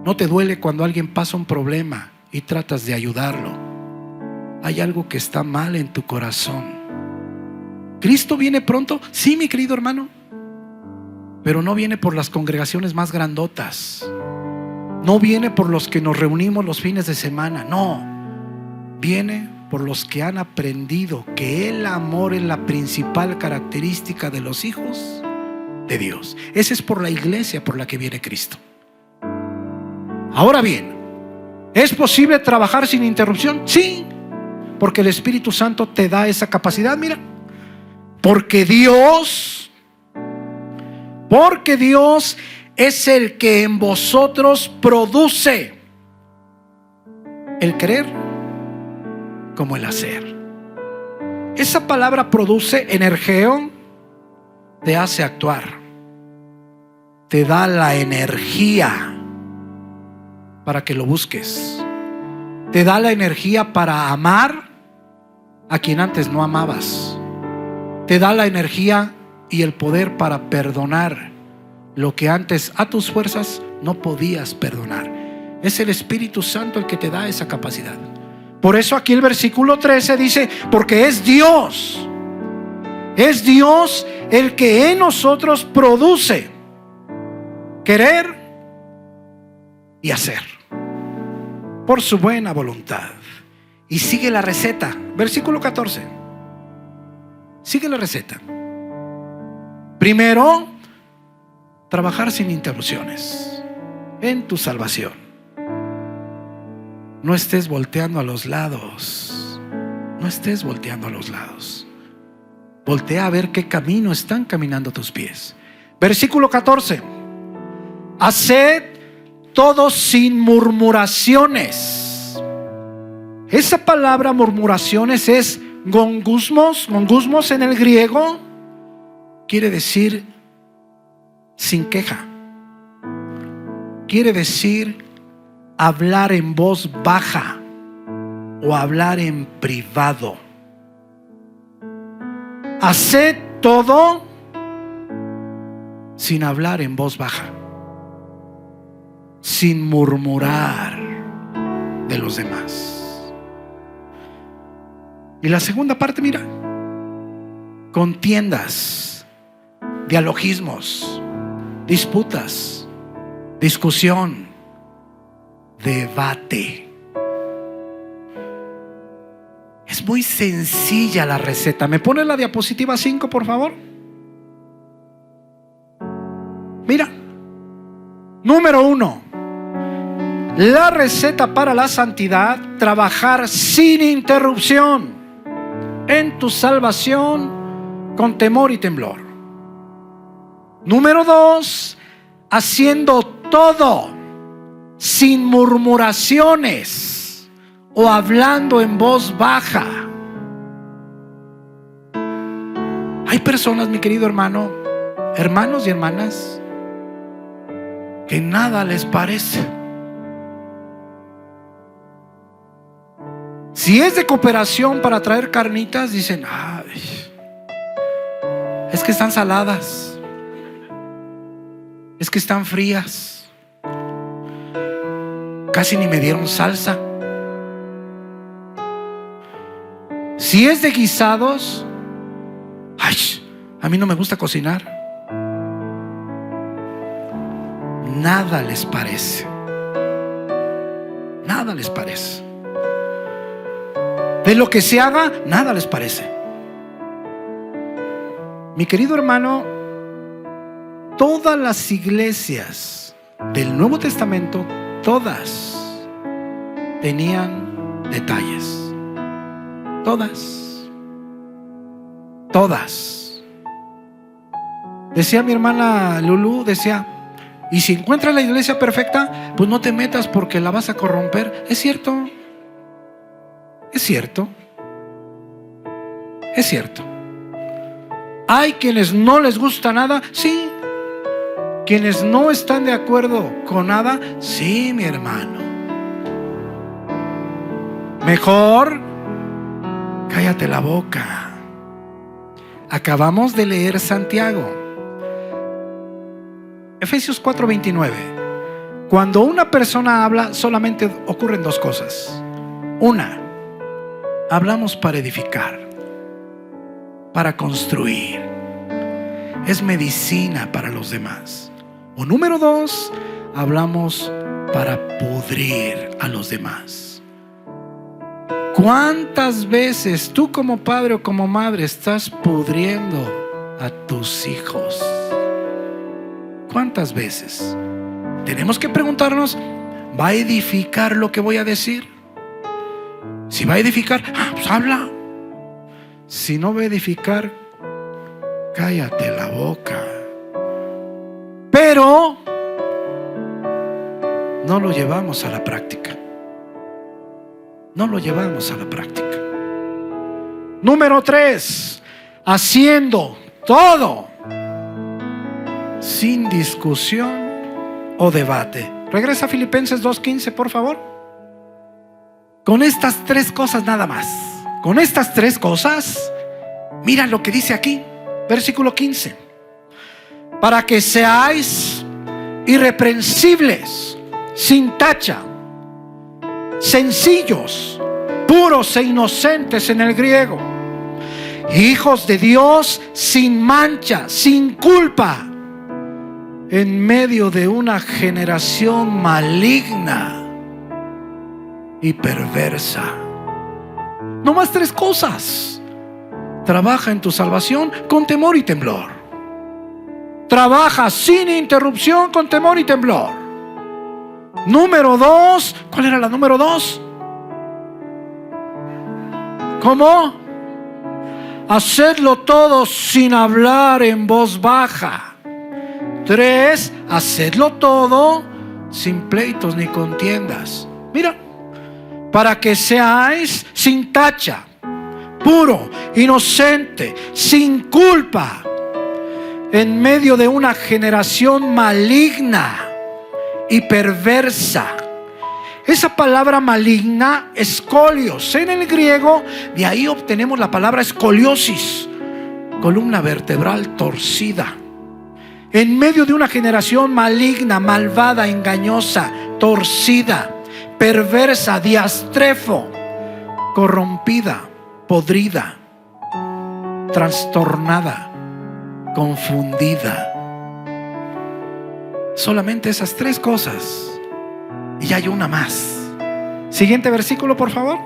no te duele cuando alguien pasa un problema y tratas de ayudarlo, hay algo que está mal en tu corazón. ¿Cristo viene pronto? Sí, mi querido hermano, pero no viene por las congregaciones más grandotas, no viene por los que nos reunimos los fines de semana, no, viene por los que han aprendido que el amor es la principal característica de los hijos de Dios. Ese es por la iglesia por la que viene Cristo. Ahora bien, ¿es posible trabajar sin interrupción? Sí, Porque el Espíritu Santo te da esa capacidad. Mira, porque Dios es el que en vosotros produce el querer como el hacer. Esa palabra produce, energeo, te hace actuar, te da la energía para que lo busques, te da la energía para amar a quien antes no amabas, te da la energía y el poder para perdonar lo que antes a tus fuerzas no podías perdonar. Es el Espíritu Santo el que te da esa capacidad. Por eso aquí el versículo 13 dice, porque es Dios el que en nosotros produce querer y hacer por su buena voluntad. Y sigue la receta, versículo 14. Sigue la receta. Primero, trabajar sin interrupciones en tu salvación. No estés volteando a los lados. No estés volteando a los lados. Voltea a ver qué camino están caminando tus pies. Versículo 14. Haced todo sin murmuraciones. Esa palabra murmuraciones es gongusmos. Gongusmos en el griego quiere decir sin queja. Quiere decir hablar en voz baja o hablar en privado. Haced todo sin hablar en voz baja, sin murmurar de los demás. Y la segunda parte, mira, contiendas, dialogismos, disputas, discusión, debate. Es muy sencilla la receta. ¿Me pone la diapositiva 5, por favor? Mira, número 1, la receta para la santidad: trabajar sin interrupción en tu salvación con temor y temblor. Número 2, haciendo todo sin murmuraciones o hablando en voz baja. Hay personas, mi querido hermano, hermanos y hermanas, que nada les parece. Si es de cooperación para traer carnitas, dicen, ay, es que están saladas, es que están frías, casi ni me dieron salsa. Si es de guisados, ay, a mí no me gusta cocinar. Nada les parece. Nada les parece. De lo que se haga, nada les parece. Mi querido hermano, todas las iglesias del Nuevo Testamento, todas tenían detalles. Todas. Decía mi hermana Lulú, decía, y si encuentras la iglesia perfecta, pues no te metas porque la vas a corromper. Es cierto. Es cierto. Es cierto. Hay quienes no les gusta nada, sí. Quienes no están de acuerdo con nada, sí, mi hermano. Mejor cállate la boca. Acabamos de leer Santiago, Efesios 4:29. Cuando una persona habla, solamente ocurren dos cosas. Una, hablamos para edificar, para construir. Es medicina para los demás. O número dos, hablamos para pudrir a los demás. ¿Cuántas veces tú como padre o como madre estás pudriendo a tus hijos? ¿Cuántas veces? Tenemos que preguntarnos, ¿va a edificar lo que voy a decir? Si va a edificar, pues habla. Si no va a edificar, cállate la boca. Pero no lo llevamos a la práctica. No lo llevamos a la práctica. Número 3, haciendo todo sin discusión o debate. Regresa a Filipenses 2:15, por favor. Con estas 3 cosas nada más. Con estas 3 cosas, mira lo que dice aquí, versículo 15. Para que seáis irreprensibles, sin tacha, sencillos, puros e inocentes en el griego, hijos de Dios sin mancha, sin culpa, en medio de una generación maligna y perversa. No más 3 cosas. Trabaja en tu salvación con temor y temblor. Trabaja sin interrupción con temor y temblor. Número 2, ¿cuál era la número 2? ¿Cómo? Hacedlo todo sin hablar en voz baja. 3, hacedlo todo sin pleitos ni contiendas. Mira, para que seáis sin tacha, puro, inocente, sin culpa, en medio de una generación maligna y perversa. Esa palabra maligna, escolios, en el griego, de ahí obtenemos la palabra escoliosis, columna vertebral torcida. En medio de una generación maligna, malvada, engañosa, torcida, perversa, diastrefo, corrompida, podrida, trastornada, confundida. Solamente esas 3 cosas. Y hay una más. Siguiente versículo, por favor.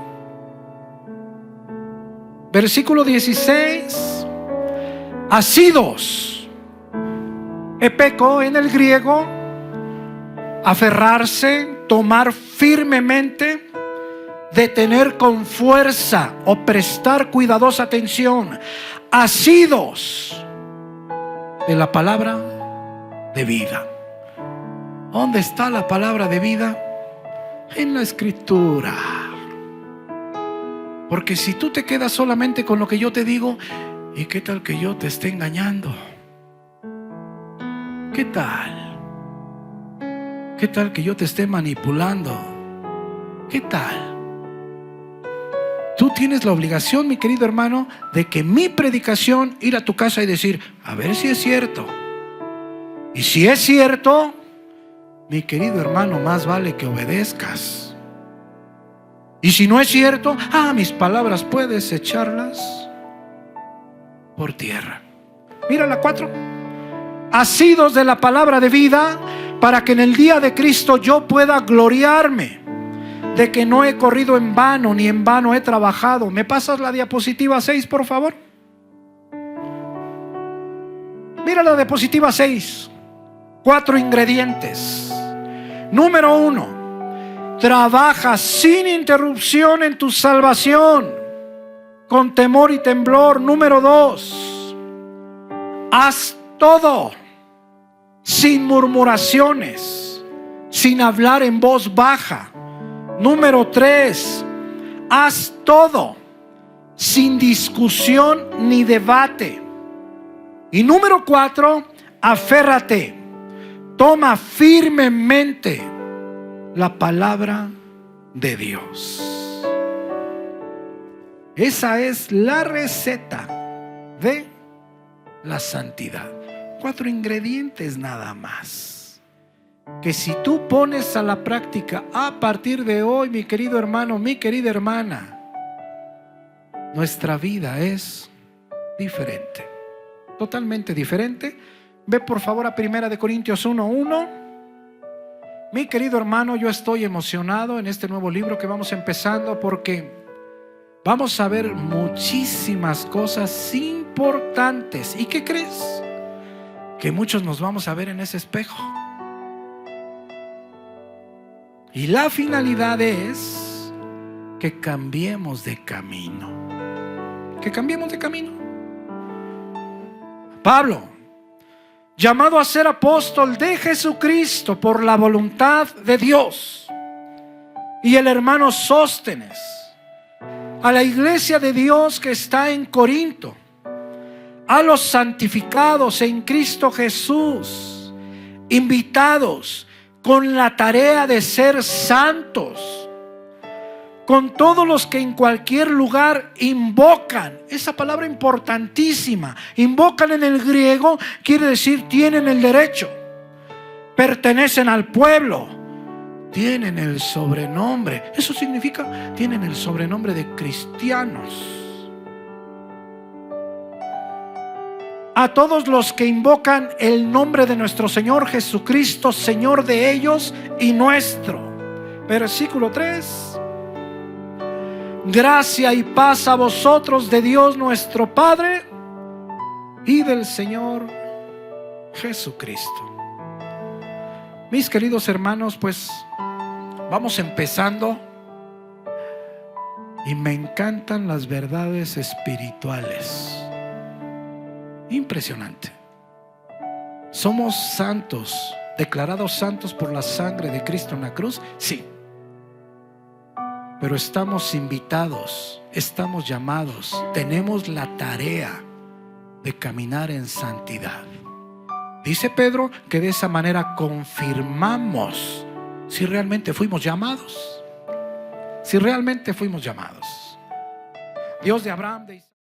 Versículo 16. Asidos. Epeco en el griego. Aferrarse, tomar firmemente, detener con fuerza o prestar cuidadosa atención. Asidos de la palabra de vida. ¿Dónde está la palabra de vida? En la Escritura. Porque si tú te quedas solamente con lo que yo te digo, ¿y qué tal que yo te esté engañando? ¿Qué tal? ¿Qué tal que yo te esté manipulando? ¿Qué tal? Tú tienes la obligación, mi querido hermano, de que mi predicación, ir a tu casa y decir, a ver si es cierto. Y si es cierto, mi querido hermano, más vale que obedezcas. Y si no es cierto, mis palabras puedes echarlas por tierra. Mira la 4. Asidos de la palabra de vida, para que en el día de Cristo yo pueda gloriarme de que no he corrido en vano, ni en vano he trabajado. ¿Me pasas la diapositiva 6, por favor? Mira la diapositiva 6. 4 ingredientes. Número 1, trabaja sin interrupción en tu salvación, con temor y temblor. Número 2, haz todo sin murmuraciones, sin hablar en voz baja. Número 3, haz todo sin discusión ni debate. Y número 4, aférrate. Toma firmemente la palabra de Dios. Esa es la receta de la santidad. 4 ingredientes nada más, que si tú pones a la práctica a partir de hoy, mi querido hermano, mi querida hermana, nuestra vida es diferente, totalmente diferente. Ve por favor a 1 Corintios 1:1. Mi querido hermano, yo estoy emocionado en este nuevo libro que vamos empezando, porque vamos a ver muchísimas cosas importantes. ¿Y qué crees? Que muchos nos vamos a ver en ese espejo. Y la finalidad es que cambiemos de camino. Que cambiemos de camino. Pablo, llamado a ser apóstol de Jesucristo por la voluntad de Dios. Y el hermano Sóstenes, a la iglesia de Dios que está en Corinto, a los santificados en Cristo Jesús, invitados con la tarea de ser santos, con todos los que en cualquier lugar invocan, esa palabra importantísima, invocan en el griego, quiere decir tienen el derecho, pertenecen al pueblo, tienen el sobrenombre, eso significa tienen el sobrenombre de cristianos. A todos los que invocan el nombre de nuestro Señor Jesucristo, Señor de ellos y nuestro. Versículo 3. Gracia y paz a vosotros de Dios nuestro Padre y del Señor Jesucristo. Mis queridos hermanos, pues vamos empezando. Y me encantan las verdades espirituales. Impresionante. ¿Somos santos, declarados santos por la sangre de Cristo en la cruz? Sí. Pero estamos invitados, estamos llamados, tenemos la tarea de caminar en santidad. Dice Pedro que de esa manera confirmamos si realmente fuimos llamados. Si realmente fuimos llamados. Dios de Abraham, de Isaac.